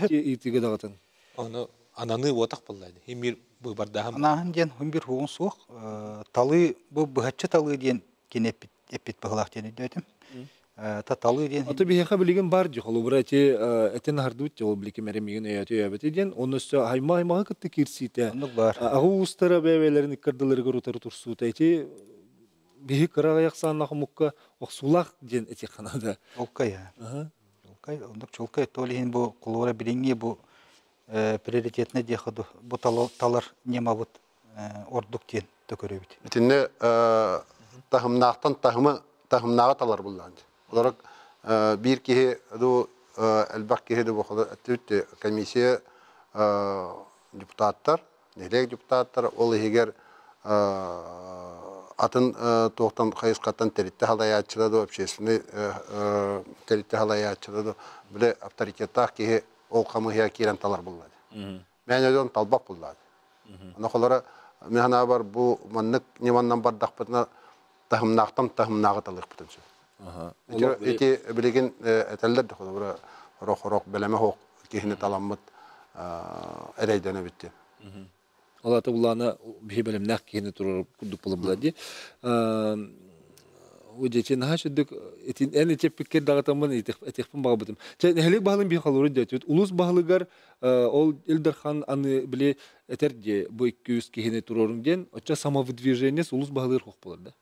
İtiğe dağıtan. Onu ananı otak bullaydı. Hemir bu bardağım. Anağın diyen hümbir huğun soğuk. Talı bu bıhatçı talı diyen gene epit bağlaq diyen ödüm. Tatalı diyen. Atı bir heka bilgin var diyor. Olu bura eten hardut diyor. Bilgi meremiğin eyatı eyabeti diyen. Onun üstü hayma kıttı kirsiyte. Onluk var. Ağı ustara beyvelerin ikkardaları garutarı tursuta eti. Bir kırağa yaksanlaq mukka oqsulaq diyen eti kanada. Olkay ya. Olkay. Onluk çolkay. Tolihin bu kulvara bilingi bu prioritetine diye xadı. Bu talar nemavut orduk diyen tököröbüt. Bitinde tahımnaqtan tahımnağa talar bullandı. Olarak bir kihi du elbaq kihi de bu kadar komissiya депутаттар, nelek депутаттар ol higer atın toğtan kayıskatan teritte halayatçıladı, общественный teritte halayatçıladı. Bile avtoritetah kihi ol kamuhiya kiren talar bulladı. Ben ödün talbaq bulladı. Ona kolara mehana var bu manlık nemandan bardaqpatına tahımnağı talıq bütün söz. Eti bilgin eteller de xorok beleme hoq kihini talamıt әрейдені бітті. Олата буланы бихи белемнәк киһине турар курдук булып булади. Үдечен хашыдык этин эне чеппикке дагатамын этихпин багыбытым. Чай нехлек багылын би халуры дәтүт. Улус багылыгар ол Илдархан аны биле этерде бу 200 киһине турарың ден, оча самовыдвижение улус багылыр хок булар да.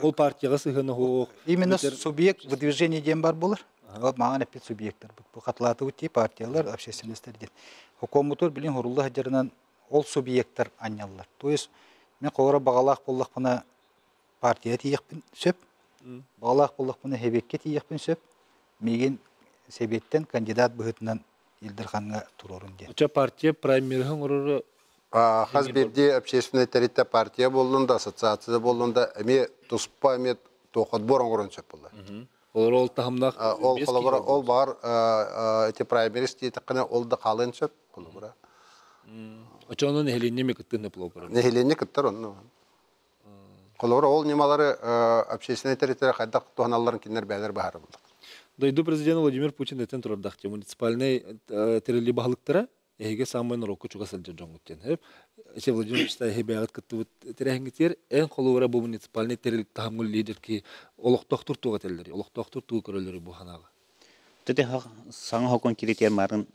Ол партияга сыгыны хок. Именно субъект выдвижения ден бар булар. Вот маған әпет субъекттер. Бұл қатылаты өтті партиялар, общественностер ден. Хокомутор білін хұрулы хаджарынан ол субъекттер анялар. То есть, мен қоғыра бағалақ боллақ бұна партия тиекпін сөп, бағалақ боллақ бұна хебекке тиекпін сөп, меген себеттен кандидат бұғытынан Илдарханға тұрорын ден. Оча партия праймеріғын ұрыры? Хаз берде общественный таритта партия болуында, ассоциация болуында, әме тұспа әме тоқат борын ұрын сөп болды. Ол тахымнақ ол қолабыра, ол бар эти праймерист етіқіне ол да қалын сөп қолабыра. Оча оның нехеленне ме күттін өп лопырын? Нехеленне күттір оны. Қолабыра ол немалары общественный таритта қайдақ туғаналарын кенер бәлер бағары болды. Дойду президент Владимир Путин этен турардахте муниципальный терели бахлыктара эге самый норокку чуга сылжан жоңгуттен. Эше Владимир Путин хебягат кыттыбыт тереңгитер эң колура бу муниципальный терелик тахамгул лидер ки олоктоктур туга телleri, олоктоктур туга көрөлөрү бу ханага. Теде саңа хокон киритер марын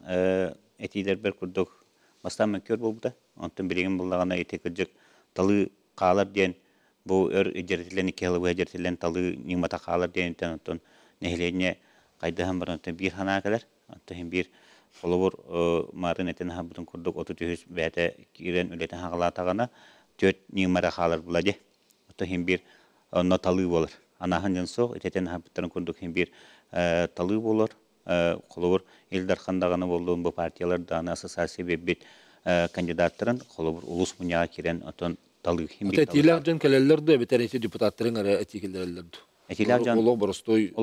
этилер бер курдук бастан мөкөр болбуда. Онтон биреген буллагана этекежек талы каалар ден бу өр ижертилен икелы ижертилен талы нимата каалар ден онтон нехлене кайдаһан баран бир хана калар. Онтон бир Оловор марын этен хабытын курдук 30 бәте кирен үлетен хагалатагана төт нимара халар булади. Онтон бир ноталы болар. Анахан жансо этен хабытын курдук бир талы болар. Оловор Илдархандаганы болдун бу партиялардан ассоциация бебит кандидаттарын оловор улус муняга кирен онтон талы бир. Этилер жан келелер дә бетерәсе депутаттарын ара этикелерлер. Этилер жан Оло боростой.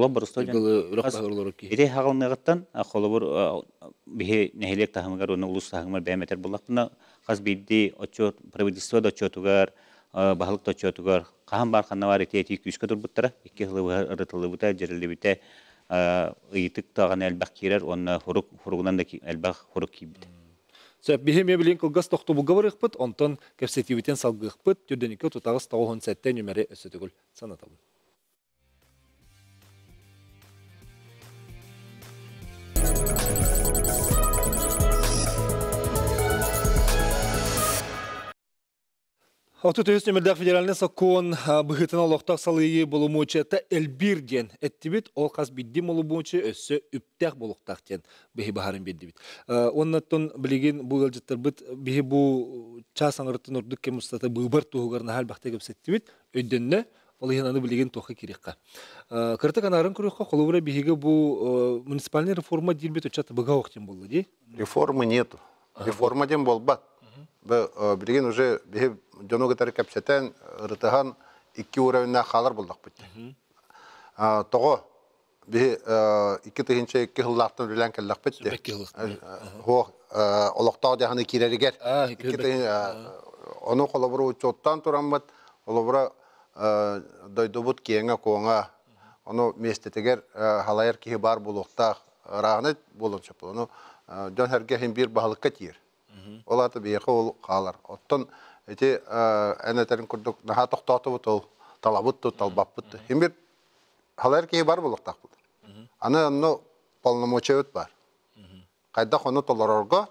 Ире хагалныгыттан холобур бихе нехелек тахымгар оны улус тахымгар бәметер буллакна хас бидди отчет правительство да отчетугар бахылык да отчетугар каһам бар ханнавар эти күскә турбуттара 2 хылы ырытылы бута жерли бите ыйтык таган элбак кирер оны хуругунан да элбак хурук кибит. Сөп бихеме билен кылгас тохто бугавырыкпыт, онтон кепсетивитен салгыкпыт, түрдөнүкө тутагыс 97 нөмере өсөтүгүл санатабыз. Отутуюс нөмірдәк федеральный закон бұғытына лоқтақ салыйы болумучы та әлбір ден әттібіт, ол қаз биддім олу бұнчы өссі үптәқ болуқтақ ден бігі бағарын беддібіт. Оннаттон білеген бұл әлжеттір бұд бігі бұл час аңырыттың ұрдық кемістаты бұғбар тұғығарына хал бақты кепсеттібіт, өйденні ол еңаны білеген тоқы керекқа. Кырты канарын күріққа қолуыра бігі бұл муниципальный реформа дейбет өтчаты бұға оқтен болды, дей? Реформы нету. Реформа ден болбат. Билеген уже бихи жонугатары кәпсетен ырытыған 2 уровенна халар болдық бітті. Тоғы бихи 2 тыгынча 2 хыллақтын үлән кәллақ бітті. Олықтау дәғаны керерігер. Оны қолабыры ұчоттан тұран бұд, олабыры дойдубыт кейіңа коңа, оны местетігер халайыр кейі бар болуқтақ рағыны болуын шапыл. Оны жон әрге бір бағылыққа тиер. Олаты бейеқі ол қалар. Оттон әте әнәтерін күрдік наға тоқтаты бұт ол талабытты, талбаппытты. Хембір халайыр кейі бар болуқтақ бұл. Аны полномочия өт бар. Қайдақ оны толарарға,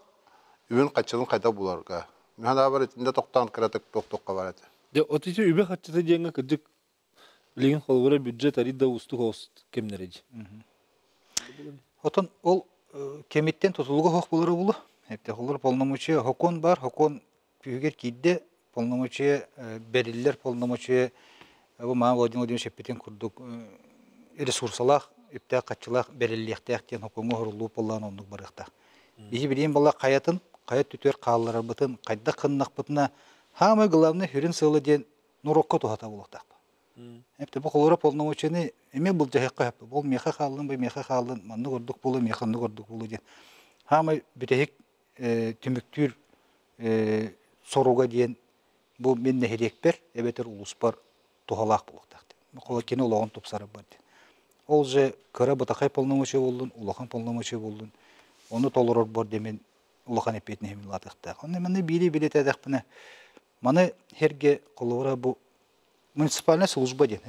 үйін қачылын қайда боларға. Мен абар етінде тоқтан кіратық тоқтыққа бар әті. Отысы үйбе қатшыты дейінгі күрдік білеген қолғыра бюджет аридда ұсты қост кемнер еді. Отын ол кеметтен тұтылығы хоқ болыры болу. Хепте холор полномочия хокон бар, хокон пүйгер кидде полномочия бериллер полномочия бу ма Владимир Владимирович Шепетин курдук ресурсалах ипте катчылах бериллектен хоконго хорулуу боллан ондук барыкта. Бихи билен бала каятын, каят түтөр кааллар бытын, кайда кыннак бытына хамы главный хүрин сылы ден нурокко тухата болуктак. Хепте бу холор полномочияны эме бул жахакка хеп, бул меха калдын, бу меха калдын, манды көрдүк болу, механды көрдүк болу ден. Хамы битек түмүктүр соруга дейін бұл мен нехерекпер, әбетер улус бар тухалақ болуқтақты. Қолакені олағын топсары бар дейін. Ол же кара бұтақай полномочия болдың, улақан полномочия болдың. Onu толорор бор демен улахан эпетне хемин латыкта. Оны маны бири билет эдак бuna. Маны херге колора бу муниципальная служба ден.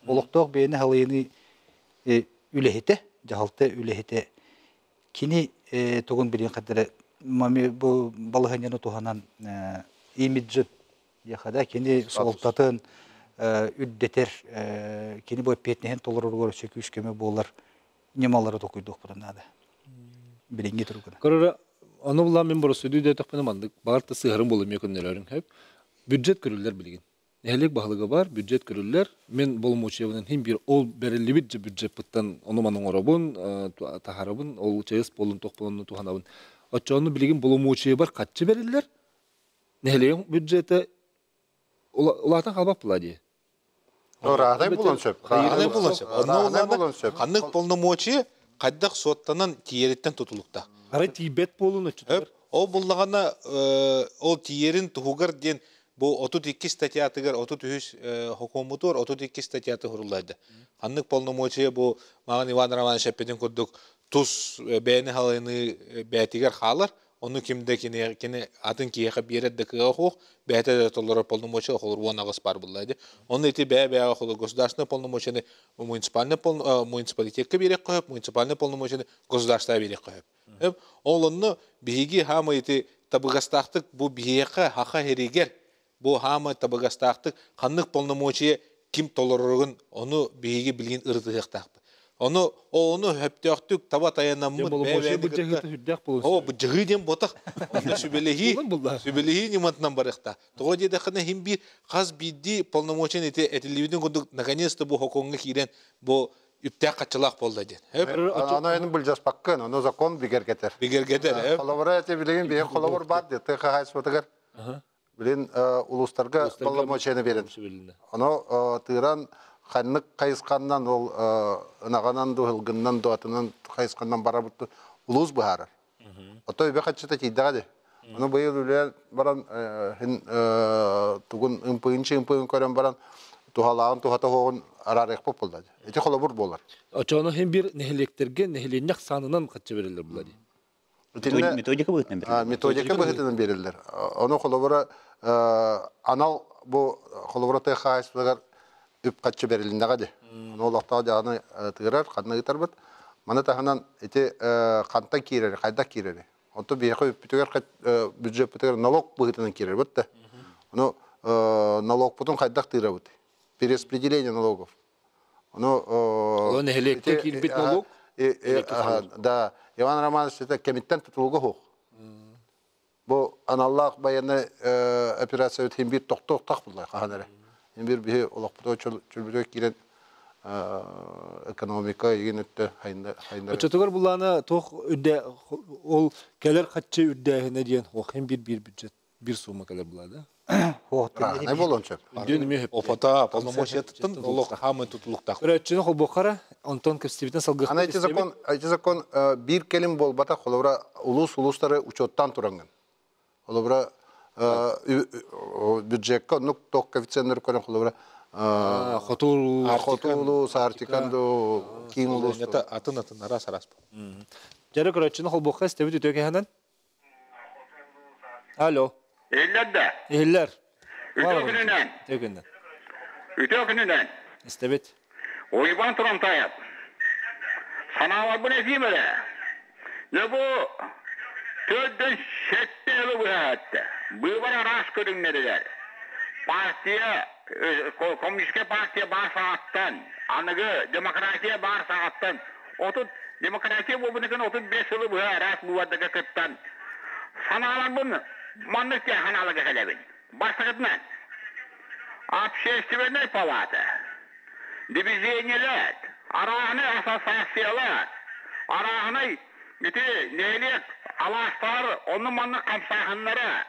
Олокток бейне халыйны үлехите, жахалты үлехите. Кини тогун билен кадары мами бу балыгanyаны туханан имиджет яхада кини солтатын үддетер кини бу эпетнехен толорор көрсө күскеме болар немалары токуйдук буранда. Билинге турган. Корора аны була мен боросу дүйдө таппана мандык барты сыгырым болу мекөннөрүн хеп бюджет көрүлөр билген. Элек баглыгы бар бюджет көрүлөр. Мен болмочебинен хим бир ол берилиби бюджет буттан ону манын оробун тахарабын ол чес болун токполуну туханабын. Очону билген болмочебе бар катчы берилер. Нелеген бюджети улатан калбап булади. Радай булончеп. Радай булончеп. Канык полномочия кайдак соттанан тиереттен тутулукта. Ары тибет болуну чүтөр. Ол буллагана ол тиерин тугар ден бу 32 статьятыгар 33 хукумутор 32 статьяты хурулайды. Канык полномочия бу Маган Иван Романович Шепетин курдук тус бәйни халыны бәтигер халар. Onu kimde kine atın ki yaka bir yerde kıyak beyte de tolara polnomoçya olur bu anağız par bulaydı. Onun eti bey olur государственный полномочия municipalitetke bir koyup municipalne polnomoçya государственная bir koyup. Hep olunu bihigi hamı eti tabıgastaqtık bu bihiyaka haqa heriger bu hamı tabıgastaqtık kanlık polnomoçya kim tolarırın onu bihigi bilgin ırdıqtaqtı. Onu heptiyaqtık tabat ayanamı o bu jıgıdен ботақ onu sübelehi nimantnan barıqta toğa dedi xana him bir qaz biddi polnomoçyan etilibiden gonduk наконец-то bu hokonga kiren bu üptaq qaçılaq boldu den. Hep ana enin biljas pakkın onu zakon biger geter. Hep. Kolabora ete bilgin bir kolabor bar de TKH sotagar. Bilin uluslarga polnomoçyanı beren. Onu tıran Kanlık kayıskandan ol ınağanan da hılgından da atından kayıskandan barabıttı uluz buharar. Oto öbe kaçta tiydağa de. Onu bu yıl üler baran tugun ımpıyın kören baran tuhalağın tuhata hoğun arar ekpop oldu. Eti kolabur bolar. Açağına hem bir nehelekterge nehelenyak sanınan kaçça verilir bulaydı. Metodika bıhıtından berilir. Metodika bıhıtından berilir. Onu kolabura anal bu kolabura TKH üp kaçı berilinde de. Oğlakta dağını tıgırar, kanına gitar bit. Mana tahanan eti kantan kireri, kaydak kireri. Oto bir yakı bütüger büdjet bütüger nalog bıhıtından kireri bit de. Onu налог потом кайдак тыра бит. Перераспределение налогов. Оно нехелектер кирбит налог? Да. Иван Романович это комитет тутулга хох. Бу аналлах баяны операция өткен бир токток так булай каханара. Bir bir olakpıda çölbüde giren ekonomika yönetті hayında. Açatıgar bulana toq üdde ol keler kaççı üdde ne diyen o hem bir büdjet bir suma keler buladı. Ne bolonçak? Опата полномочияттын олық хамы tutulukta. Öğretçinin hol bokara Anton Kostevit'ten salgıqta. Ana eti zakon bir kelim bol bata kolabra ulusları uçottan turangan. Kolabra бюджетка ну ток коэффициенттер көрөн колобра хотулу сартиканду кийимулу это атын арас жары көрөчүнү холбокка стебит өтөкө ханан алло эллер Ütökününden стебит oyban turantayat sanava bu ne diyemele ne bu Tövden şetteli bu hayatta. Bu bana rast görünmediler. Partiye, komünistke partiye bar saatten, anıgı demokrasiye bar saatten, demokrasiye bu bunun 35 yılı bu rast bu vaddaka kıttan. Sanalan bunu, manlık diye hanalıga kalebin. Başlıkından. Общественной палаты, дивизионелет, араны ассоциациялар, араны нелет, alaşlar, onun manlı kamsahınları.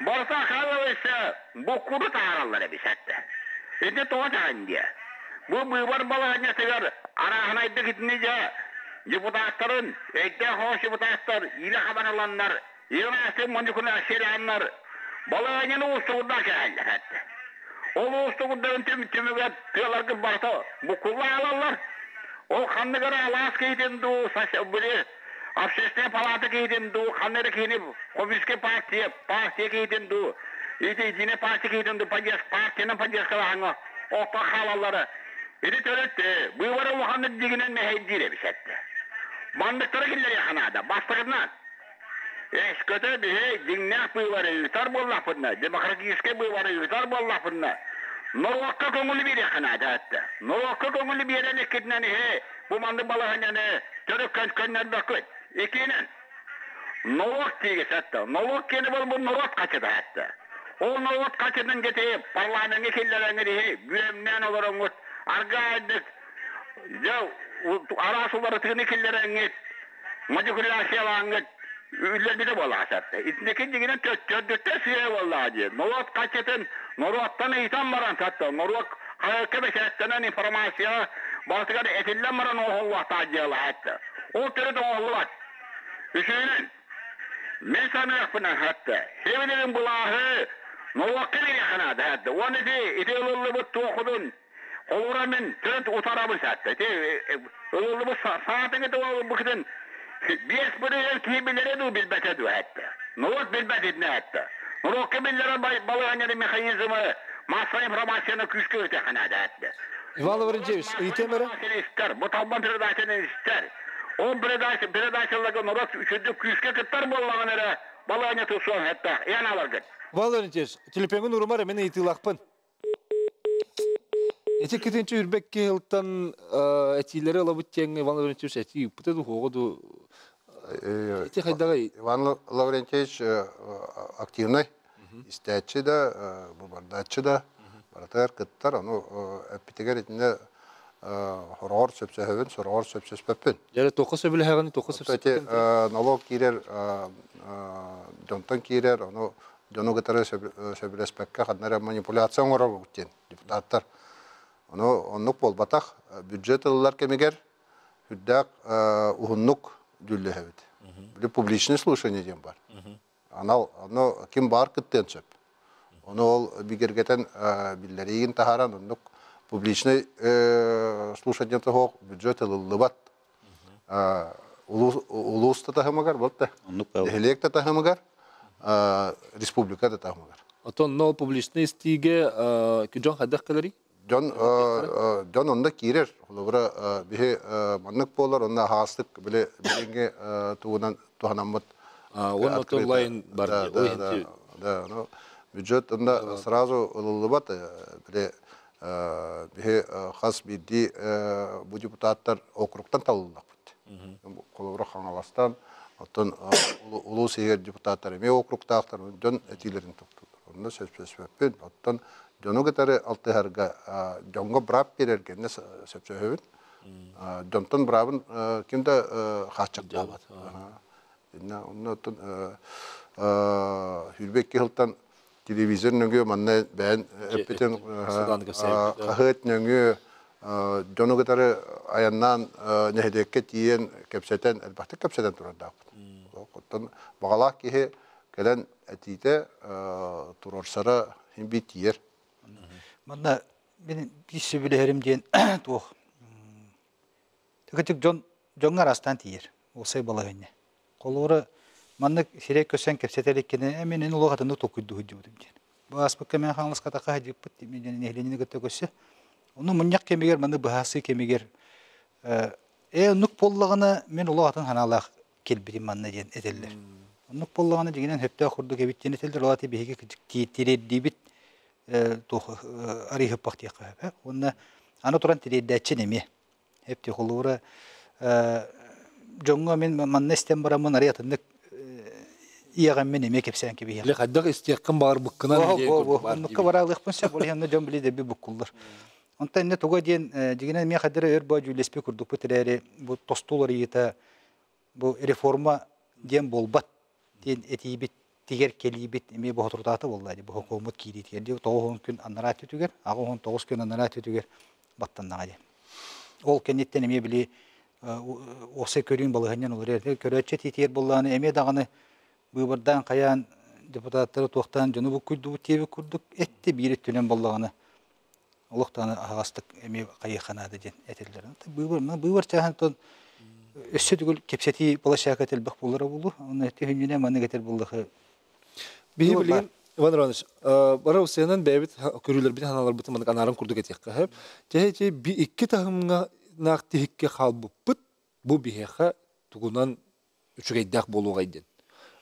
Borsa kalırsa bu kuru tağıralları bir sette. Şimdi doğacağım diye. Bu var balığına sever. Arağına iddik gitmeyece. Deputatların, ekte hoş deputatlar, ile haber alanlar, yönetsin mancukunu aşırıyanlar. Balığına uğursuğunda geldiler hatta. O uğursuğundan tümüge diyorlar ki barsa bu kullar alanlar. O kanlı gara alas keyden doğu saçı biri. Общественная палата кейден ду, ханнары кейнеп, коммунистский партия кейден ду, единая партия кейден ду, партияның поддержкаларыңа, опа халалары. Иди төрөттү, буйвары уханы дигинен мехейдире бисетти. Мандыктары киллер яханада, бастығынан. Көтө бихей, дигнах буйвары юйтар боллапынна, демократический буйвары юйтар боллапынна. Norwakka көңілі бері қанады әтті. Norwakka көңілі берен екетінен bu mandı balağını törük könler bakıt. İkinin. Norwak diye sattı. Norwak yeni bu Norwak kaçıdı hatta. O Norwak kaçıdın geteyip parlament ekillerini diye güvemden olur onu. Argaydık. Ya arasuları tığın ekillerini manipülasyon Üller bir de vallahi sattı. İçindeki digine tördükte siye vallahi diye. Norwak kaçıdın. Norwak'tan itan varan sattı. Norwak hayalke beşeretten informasyon Baltıkada etillen varan oğul vakti acıyalı hatta. O türü de oğul var. Hüseyin'in men sana yapınan hatta. Sevinin bulahı Norwak'ta bir yakınadı hatta. Onu de itelullu bu toğudun. Oluramın türüt utarabı sattı. Itelullu bu saatini de oğul bu kıdın. Bir espriyen kibilere de bilbet ediyor hatta. Norwak bilbet edin hatta. Norwak'ta billere balığanyarı mekanizmi masa informasyonu küskü öte yakınadı hatta. Иван Лаврентьевич, итемері? Bu talban predasını ister. O predasılığı Norwak üçüncü küske kıtlar bollağını balığanya tutsun hatta. Yan alır git. Иван Лаврентьевич, телепеңін ұрымар әмені итылақпын. Эти кетенче үрбекке ылттан әтилері алабыт теңі Иван Лаврентьевич әти бұтады хоғыды. Эти қайдағы? Иван Лаврентьевич активный, истәтші да, бұбардатшы да, баратар кыттар, аны әппетегер етінде хорғар сөпсәхөвін, сұрғар сөпсәспәппін. Järі тоқы сөбілі әғаны тоқы сөпсәппін. Налог кейрер, жонтан кейрер, аны жону гытары сөбілеспәкке қаднары манипуляция оңырар бұқтен, депутаттар. Оннық болбатақ бюджет ылылар кемегер, хүддәк ұғыннық дүлі әведі. Білі публичный слушание дем бар. Аны кім бар кіттен сөп. Оны ол бігергетен білдерейін тахаран, оннық публичный слушание тұғық бюджет ылылы бат. Улуста тахымагар, болтта. Электа тахымагар, республикада тахымагар. Отон нол публичный стиге күджон қаддақ кәлері? John onda kirer. Olara bir manlık bolar. Onda hastlık bile bilenge tuhanamut. Он онлайн бар. Да, ну бюджет onda сразу ылылыбат. Бile bir хас бидди bu депутаттар округтан талылдак бит. Колора хангаластан, отон улуу сегер депутаттар эме округтактар жон этилерин токтолдур. Onda сөзбөспөппүн. Оттон Jono getare altı herga jongo brab berergenne söpsöhövün. Jonton brabın kimde haçak bolat. Inna onnoton Hülbekki hıltan televizyon nöngö manne ben epeten kahıt nöngö jono getare ayandan nehedekke tiyen kepseten elbette kepseten turanda. Ondan bağalak ki gelen etite turorsara hem bitiyer. Bana benim kişi bilerim diyen tuğ. Tıkıtık John arastan tiyer. Olsay balağını. Kolora manlık şirek kösen kepsetelikini eminin uluğatını tokuydu hücudum diyen. Bu aspakka men hanlıs kataka hacip pıttı. Menen ehlenini götte köse. Onu munyak kemiger, manı bahası kemiger. Nuk pollağına men uluğatın hanalaq kelbirim manna diyen eteller. Nuk pollağına diginen hepte kurdu kebittiğin eteller. Olati bihege küçük tiyettirir dibit. Arayıp baktıya kahve. Onda ana turan tiredetçi nemi. Hep de kolura jonga men manne istem baramın arayatındık iyagan men nemi kepsen gibi ya. Le kaddak istiyakkan bağır bıkkınan diye. Onunka varağlık pınsak oluyor yanında jon bile de bir bukkullar. Ondan ne toga diyen digine mi kadar erbacı lespe kurduk bu tere bu tostoları yita bu reforma diyen bolbat diyen etibit Tiger kelibit emi bu hatırdatı vallahi bu hukumet kiri diye toğun gün anlarat tüger ağın 9 gün anlarat tüger battandan hadi ol kennetten emi bili o sekörün balığından olur yer köröçe titiyer bollağını emi dağını bu buradan kayan deputatları toqtan Cnubu kuydu tiyebi kurduk etti bir tünen bollağını Allah'tan ağastık emi kayıkanadı den etellerin bu var çahan ton Өссө түгүл кепсети болашак этелбек буллары булу. Аны тегенне маны кетер булдыгы. Бии билген Иван Иванович, бара усенен бәбит көрүлөр бит ханалар бит маны анарын курдук этекке хеп. Те би икки тахымга нак тихикке халбыппыт бу бихеха тугунан үчүгейдак болууга иден.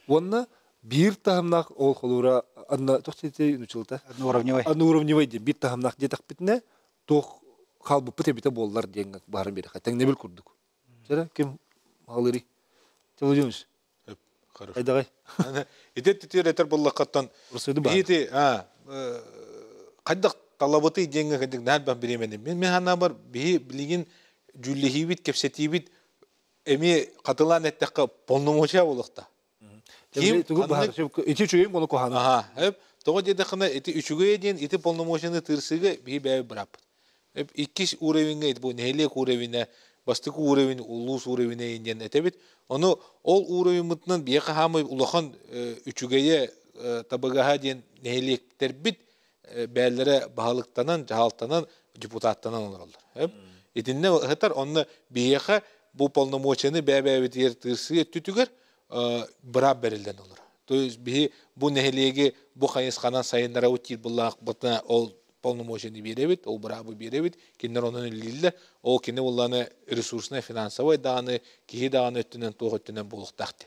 Онна бир тахымнак ол холура анна тохтете нучулта. Уровневой де бир тахымнак детак битне тох халбыппыт эбите боллар деген барын бери хатаң небил курдук. Жара ким алыри? Телевизионс. Хорошо. Айдагай. Итет тетер буллакаттан бити кайдак талабыты денге кадик нәрбан беремене. Мен хана бар би билген жүллехибит кепсетибит эми катылан эттекке полномочия болукта. Ким тугу бар. Ити чугем кону кохана. Ага, хеп того деде хана ити үчүгө ден ити полномочияны тырсыгы би бәй брап. Хеп икки уровенге бу нелек уровене бастык уровень улус уровене инден этебит. Onu ol uğrayımından bir hamı ulahan üçügeye tabagaha diyen nehirlikler bit bellere bahalıktanan, cahaltanan, deputattanan olurlar. Hep edinne hatar onu bir bu polnomoçanı bebe diğer tırsı tütüger bırak berilden olur. Toyuz bir bu nehirliğe bu kayıskanan sayınlara uçil bullak batına ol polnomoçanı birevit, ol bırak birevit. Kinler onun lille o kine ulanı resursuna finansavay dağını kihi dağını öttünen toğ öttünen buluq taktı.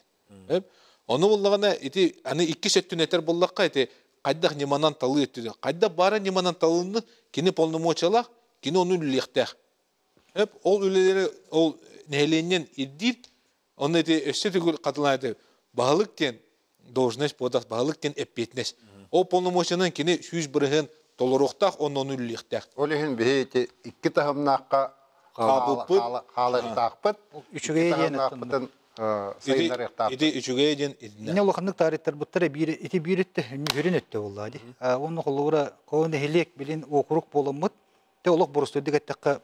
Onu bullağına iti hani iki settün eter bullaqqa iti qaydak nimanan talı öttüdü. Qaydak bara nimanan talını kine polnomoçalaq, kine onu lillekteq. Hep ol üleleri ol nehirliğinden iddir onu iti össe tügül katılan bağlıkken должность подах bağlıkken epetnes. O polnomoçanın kine süz bırığın Толорохтах он лихтах. Олехин бейте икки тахымнакка халыктакпыт. Үчүгэй диен Sayınlar ити үчүгэй диен Ne olakınlık tarihtler buttara iti birette hürün etti vallahi. Onun kolluğura kovunu helek bilin okuruk bolamıt. Te olak borustöydük ettekka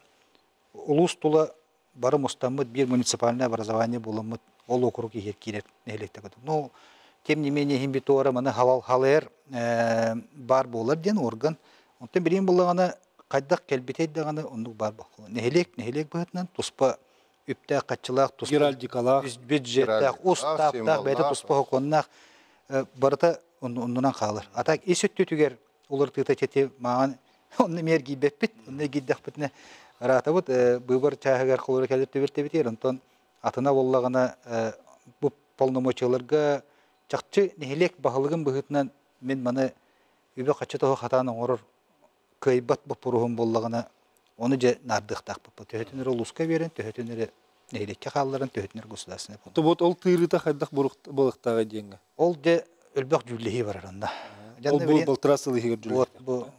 ulus tula barım ustamıt bir munisipaline образование bolamıt. Ol okuruk iherkiler nehelekte kadar. No Тем не менее, химбитора маны халер бар болар ден орган. Онтан бірін болағаны қайдақ кәлбетейді дағаны ондық бар бұл. Нехелек бұғытынан тұспа үптәқ, қатчылақ, тұспа бюджеттәқ, ұстақтақ, бәйті тұспа хоқоннақ барыта онынан қалыр. Атақ ес өтті түгер олар тұйта тете маған онны мер гейбет біт, онны гейдақ бітіне рата бұд. Бұйбар чағығар қолыры кәлір төберте бітер. Онтан атына болағына бұл полномочияларға Чакчы нехелек бахылыгын быһытынан мен маны үбө качытоо хатаны орор кыйбат бупурухун боллагына оны же нардыктак бу төһөтүнөр улуска берен төһөтүнөр нехелекке халларын төһөтүнөр государственный фонд. Вот ол тыырыта хайдак болуктага денге. Ол же өлбөк жүллеһи бар аранда. Ол трассалы хигер жүллеһи.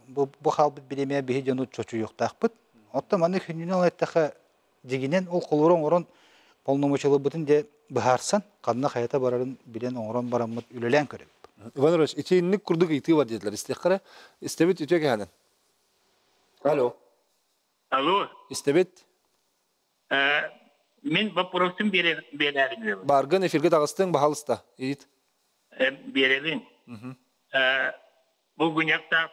Бу халбыт билеме бихи жону чочу юктакпыт. Отта маны күнүнө аттаха дегинен ол колорон орон полномочиялы бутун же бахарсан канна хаята барарын билен оңрон барамыт үлелен көрөп. Иван Иванович, ичинник курдук ити бар dediler. İstekara. İstebet ütüge hanen. Alo. Alo. İstebet. Men vaporosum bererim. Bargın efirge dağıstın bahalısta. İyit. Bererim. Bu günyaktan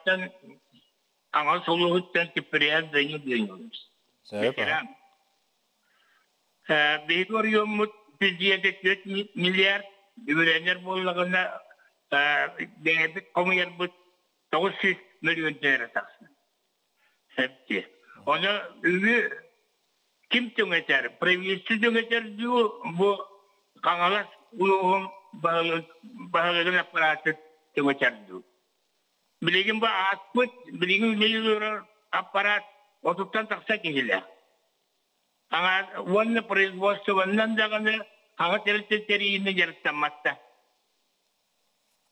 ana soluğuttan tipriyaz dayı dönüyoruz. Mesela. Beydoriyomut 174 milyar öğrenler bollağına değerlik komuyar bu 900 milyon lira taksın. Hepsi. Ona övü kim tüneter? Previyesi tüneter diyor bu kanalar uluğun bağlıgın aparatı tüneter diyor. Bilgin bu asput, bilgin milyon aparat otuktan taksa kişiler. Anga wannan производство wannan dagane anga terteri ini jarta matta.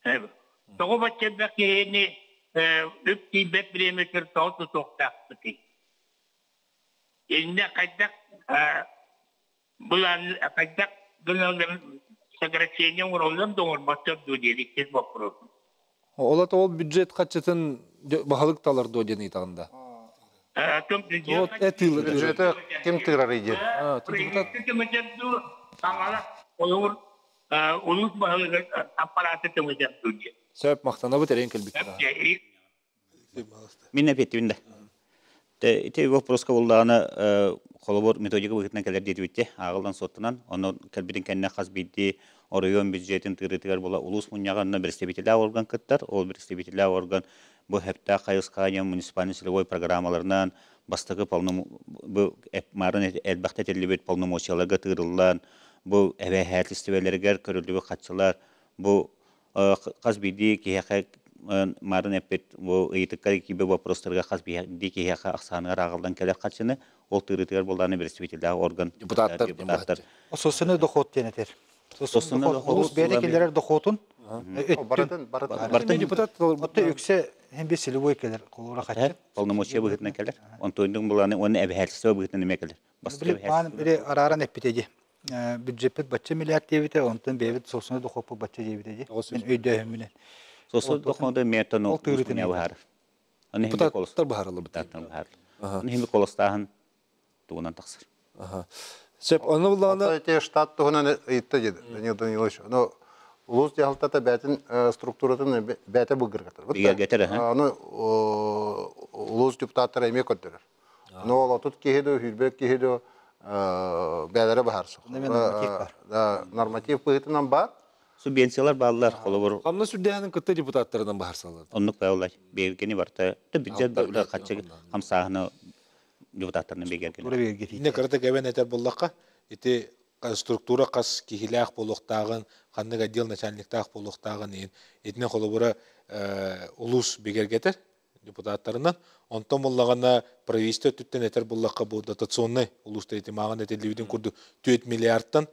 Evet. Togo bacca da kene üpti bepremeter tawtu toktaktı. İnne kaydak bulan kaydak gönülden sekreterine uğrayalım doğru bacca dödelik kes bakıyor. Ola ol budget kaçıtın bahalık talar dodeni tağında. Ücreti kim tığrar idi? Previyesi tümecer Tangala olur ulus bahalı aparatı tümecer diyor. Sebep maktana bu tereyin kelbik. Minne petti minne. Ити вопроска булдаганы холобор методика быгытынан келер дейт битте. Агылдан соттунан, оны келбидин кенне хас бидди район бюджетин тырытыгар була улус муньяганна представителя орган кыттар. Ол представителя орган бу хепта кайыскания муниципальный силовой программаларынан бастыгы бу марын элбахта телебет полномочияларга тырыллан, бу эбэхәт истебелергер көрүлүгү катчылар, бу хас бидди кияка марын эппет бу ыйтыкка кибе вопростарга хас бидди кияка аксаныгар агылдан келер катчыны ол тырытыгар булданы представителя орган депутаттар. Ососуны доход денетер. Ососуны Улус берекелер доходун Баратын депутат отто үксе hem bir silivой келер колура качы. Полномочия быгытынан келер. Онтойдун буланы оны эбэхәтсө быгытынан эме келер. Бан бире араран эппитеди. Бюджет бачча миллиард дебите, онтон бебит сосуны дохопу бачча дебитеди. Мен өйдөһүм менен. Сосу дохонда метону усуня бар. Аны химик колос. депутаттар баһарылы бит. Депутаттар бар. Аны химик колостаһын тугунан таксыр. Сеп аны буланы те штат тугунан ыйтты деді. Данил Данилович. Но улус диалтата бәтин структуратын бәте булгыргатыр. Бигер гетер, ха. Аны улус депутаттар эме көттөрөр. Но ол отут кеһедо, хүрбек кеһедо бәләре баһарсы. Норматив быгытынан бар. Субвенциялар баллар холобор. Камна сүддәһенең кытты депутаттарынан баһар салды. Оннук баулай. Бергени барта. Бюджет барда качы хамсаһны депутаттарны бергени. Бура бергети. Инне кырыта кебен этер буллакка ити структура кас кихилях болуктагын, ханнык отдел начальниктах болуктагын этне холобура улус бегергетер депутаттарынан онтон буллагана правительство түттен этер буллакка бу дотационный улуста этимаган этелибидин курду 4 миллиардтан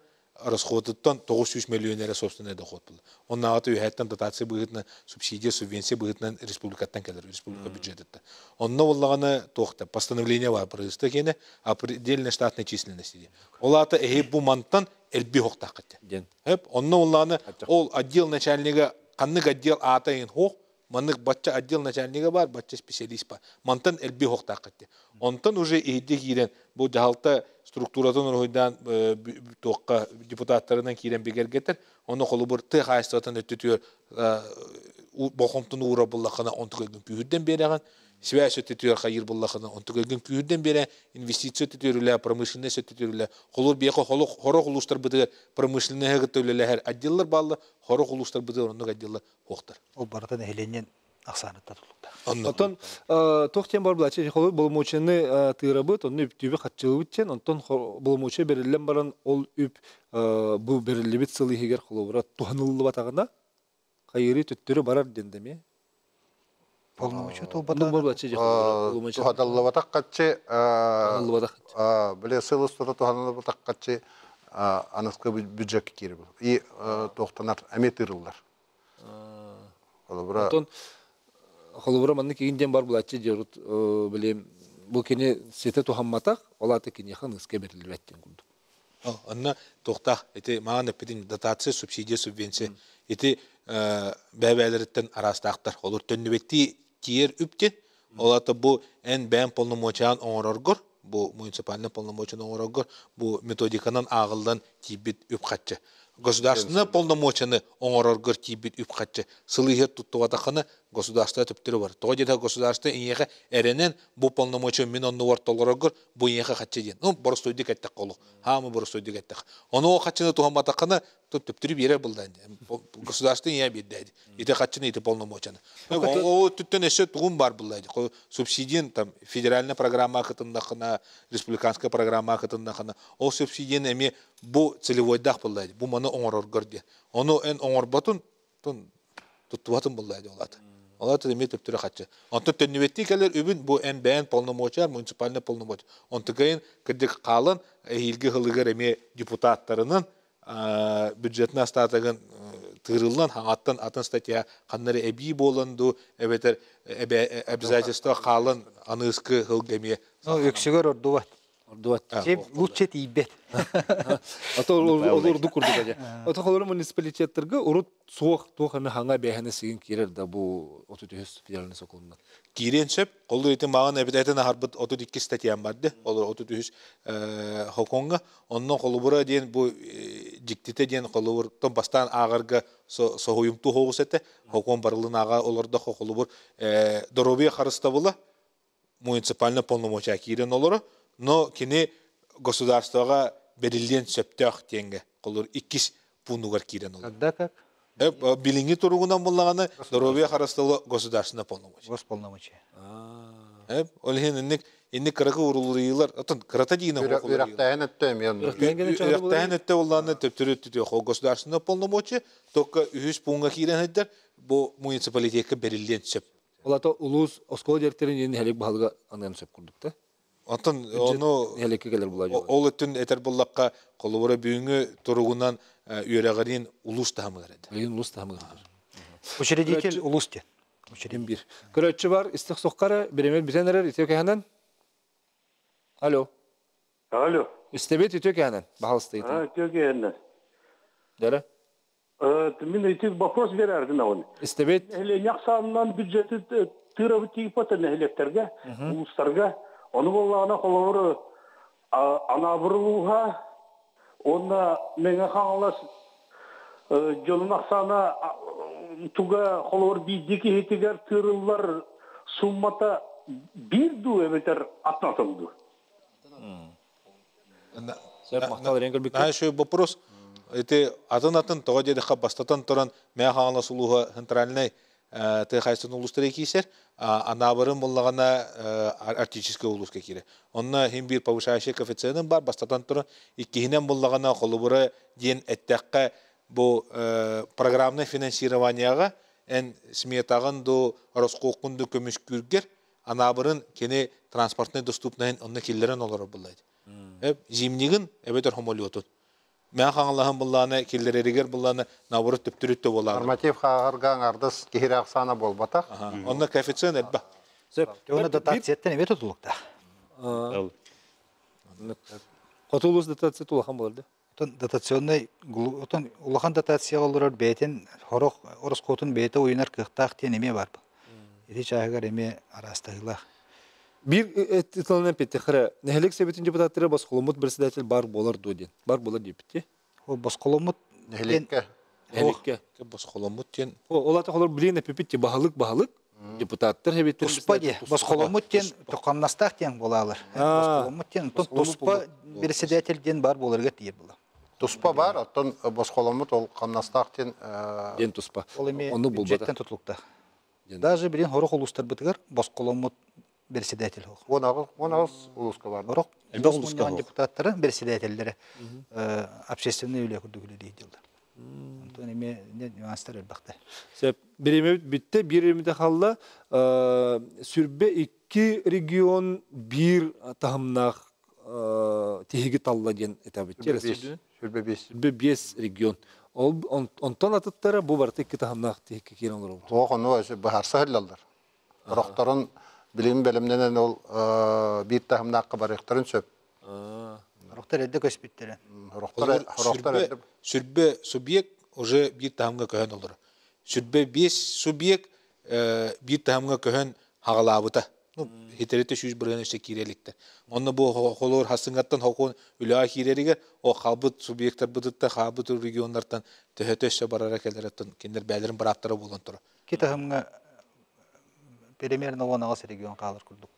расходыттан 900 миллион собственный доход был. Он на это уехал дотация быгытна субсидия, субвенция быгытна республикаттан келер, республика бюджетта. Он на воллагана тохта постановление var правительства кене определенной штатной численности. Олата бу мантан элби хоктакатте. Хеп он на воллагана ол отдел начальника каннык отдел атайын хох маннык батча отдел начальника бар, батча специалист бар. Мантан элби хоктакатте. Онтан уже эйде кирен бу жалта структурадан оройдан тоққа депутаттарынан кирен бегергетер, оны қолы бір ты қайыстатын өттетуер боқымтын ұра бұллақына онты көлген күйірден береген, связь өттетуер қайыр бұллақына онты көлген күйірден бере, инвестиция өттетуерлі, промышленность өттетуерлі, қолыр бейқі хоры құлыстар бұдығыр, промышленность өттетуерлі әр отделлар балы, хоры құлыстар бұдығыр, онық отделлар қоқтар. Ол бардан әйленен ақсаны татылықта. Онтон тохтен бар булачы холы болмочыны тырабыт, оны үптүбе хатчылы биттен, онтон болмочы берилен баран ол үп бу берилибит сылы хигер холобура туханылы батагында кайыры төттөрү барар дендеме. Полномочия то Бу булачы болмочы. Тухаталлы батаккачы батак. биле сылыстата туханылы батаккачы аныскы бюджетке кирип. И тохтанар аметырлар. Онтон холобура манны кийинден бар булачы жорут билем бу кене сете тухамматак олаты кене ханыске берилбеттен курду. Анна тохтах эти маған эпидин дотация, субсидия, субвенция. Эти бәбәлерден арастақтар. Олар төннебетти киер үптен. Олаты бу эн бән полномочиян оңороргор, бу муниципальный полномочиян оңороргор, бу методиканан ағылдан тибит үпқатчы. Государственный полномочияны оңороргор тибит үпқатчы. Сылыхер туттуғатақаны государство төптері бар. Тоғы деді государство инеға әренен бұл полномочия мен онны ортолорогор бұл инеға қатшы ден. Борыстойдық әттіқ қолық. Хамы борыстойдық әттіқ. Оны о қатшыны туғаматақаны төптері бере бұлдан. Государство инеға бердейді. Ете қатшыны ете полномочияны. О түттен әсі тұғым бар бұлдайды. Субсидиен федеральная программа қытындақына, республиканская программа қытындақына. О субсидиен әме бұл целевойдақ бұлдайды. Бұл маны оңороргор ден. Оны ән оңорбатын тұттуатын бұлдайды олады. Олар төреме төптүрө катчы. Онто төннүбетти келер үбүн бу НБН полномочияр, муниципальный полномочия. Онто кайын кырдык калын илги хылыгар эме депутаттарынын бюджетна астатыгын тырылдан хаңаттан атын статья каннары эби боланду, эбетер обязательство калын аныскы хылгеме. Өксөгөр ордубат. Ордубат. Сеп лучше тийбет. Ата олорду курдук ажа. Ата холор муниципалитеттерге урут соох тоханы хаңа бэханы сигин кирер да бу 34 федеральный соколунан. Кирен сөп, колду итин маған эбететен харбыт 32 статьям барды. Олар 33 хоконга. Оннон колубура ден бу диктите ден колубур тон бастан агырга союмту хоғус эте. Хокон барылын ага оларда колубур доробия харыстабыла. муниципальный полномочия кирен олору, но кини государствоға берилден сөптөк тенге. Колор 2 пунугар кирен олору. Когда как? Билинги туругунан боллаганы здоровье харастылы государственный полномочия. Госполномочия. Ол инник кыракы урулуйлар, атын кырата дейін Үрәктәйін өттім. Үрәктәйін өтті олланы төптірі өтті ол государственный полномочия, только 3 пунга кирен өттер, бұл муниципалитетке берилден сөп. Олата улус оскол директорын ени хелек баалга аңдан сөп курдук да. Атын оны Хелекке келер була жок. ол өттін этер боллаққа қолыбыра бүйіңі тұруғынан үйерағарин улус тахамы кереді. Лин улус тамы. Учредитель улусте. Учредитель бир. Көрөтчү бар, истик соккары биремет битенерер итек ханан. Алло. Алло. Истебет итек ханан. Бахалсты итек. Төгеннен. Дара. Мен итек вопрос берердин оны. Истебет Эле яксаннан бюджети тырабы типатын электерге, улустарга. Оны боллагана колору анабырууга, онна меңе хаңалас жолун аксана туга колор бидики хетигер тырыллар суммата бирду эбетер атнатымды. сөп мактал ренгер бик. Шо вопрос. Это атын тоға дедіға бастатан тұран мәе хаңала сұлуға хынтральнай тыхайсын улустары кейсер, анабырын болағана артический улуска кире. Онна хим бир повышающий коэффициентын бар, бастатан тұран иккихинен болағана қолыбыры ден әттәққа бұл программный финансированияға ән сметағын до Роскоқынды көміш күргер, анабырын кені транспортный доступнайын онна келдерін олары болайды. Зимнигін әбетер хомолиотын. Мен хаңалаһын булланы, киллереригер булланы навыры төптүрүттө болар. Норматив хагырган ардыс кихирак сана болбатак. Онда коэффициент элба. Сөп. Оны дотациятен эме тутулукта. Котулус дотация тулахан болду. Дотационный улахан дотация олорор бетин хорох ороскотун бете уйнар кыктак тен эме бар. Эти чагар эме арастагыла. Бир этиталынан петтехре нехелек себетин депутаттары басколомут председатель бар болар доден. Бар болар депти. О басколомут Нехлекке. Хелекке. Басколамут тен. Олата холор билине пепитти баһалык депутаттар хебеттер. туспа де басколомут тен токаннастак тен болалар. Басколомут тен туспа председательден бар боларга тиер була. Туспа бар, оттон басколамут ол каннастактен Ден туспа. Ол эме Оны булбата. бюджеттен тутулукта. Даже билин хорох улустар битгер басколомут председатель хох. Онагыз улуска бар. Хорох депутаттары председательдери общественный үйле күрдүгүлө дейдилди. Антон эме нюанстар элбакта. Сеп биреме битте биремде халла сүрбе 2 регион бир тахымнак тиһиги талла ден этабыттер. Сүрбе 5. Сүрбе 5 регион. Ол онтон атыттары бу барты 2 тахымнак тиһиги кирен олор. Тоғыны өзі бахарса хылалдар. Рохтарын билим белемненен ол бир тахымнакка барыктарын сөп. Рохтар элде көспүттер. Рохтар Сүрбе субъект уже бир тахымга көһөн олор. Сүрбе 5 субъект бир тахымга көһөн хагалабыта. Ну, хитерете шүж бирген эше киреликте. Онны бу холор хасынгаттан хокун үлаа кирериге о халбыт субъекттер бытытта халбыт регионнардан төһөтөшө барара келереттен киндер бәлерин бираттары болгон тур. Китахымга примерно онагас регион калыр күрдүк.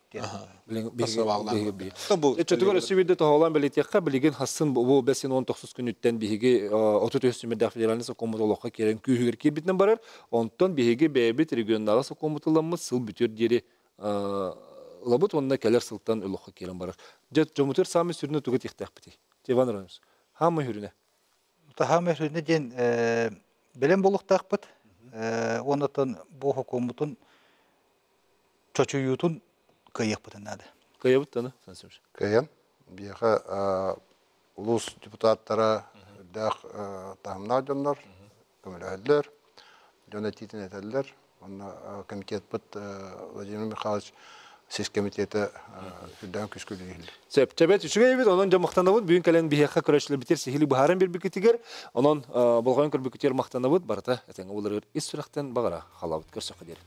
Чөтөгөр сибидде тоолан белетекка билген хасын бу 5-19 күнүттен биһиги 33 миллиард федеральный сокомутулукка керен күйүгөр кирбитен барар. Онтон биһиги бебит региондагы сокомутуламы сыл бүтөр дери лабут онна келер сылтан улукка керен барар. Жомутер самы сүрүнө тугут ихтакпыти. Теван ронус. Хамы хүрүнө. Хамы хүрүнө ден белем болуктакпыт. Онотон бу хокумутун чочуютун кыйыкпытын нады. Кыйыбыттаны сансымш. Кыйын. Бияха улус депутаттары дах тахымна жоннор, көмөлөһөллөр, жона титин этеллер. Онна комитет бут Владимир Михайлович сес комитеті хүддан күскөлі ел. Сөп, чәбет үшіге ебет, онын жамақтанабыд, бүйін кәлен бейхаққа көрәшілі бітер, сихили бұхарын бір бікітігер, онын болғайын көр бікітер мақтанабыд, барата, әтен олар ес сұрақтан бағара қалабыд көрсіқі дер.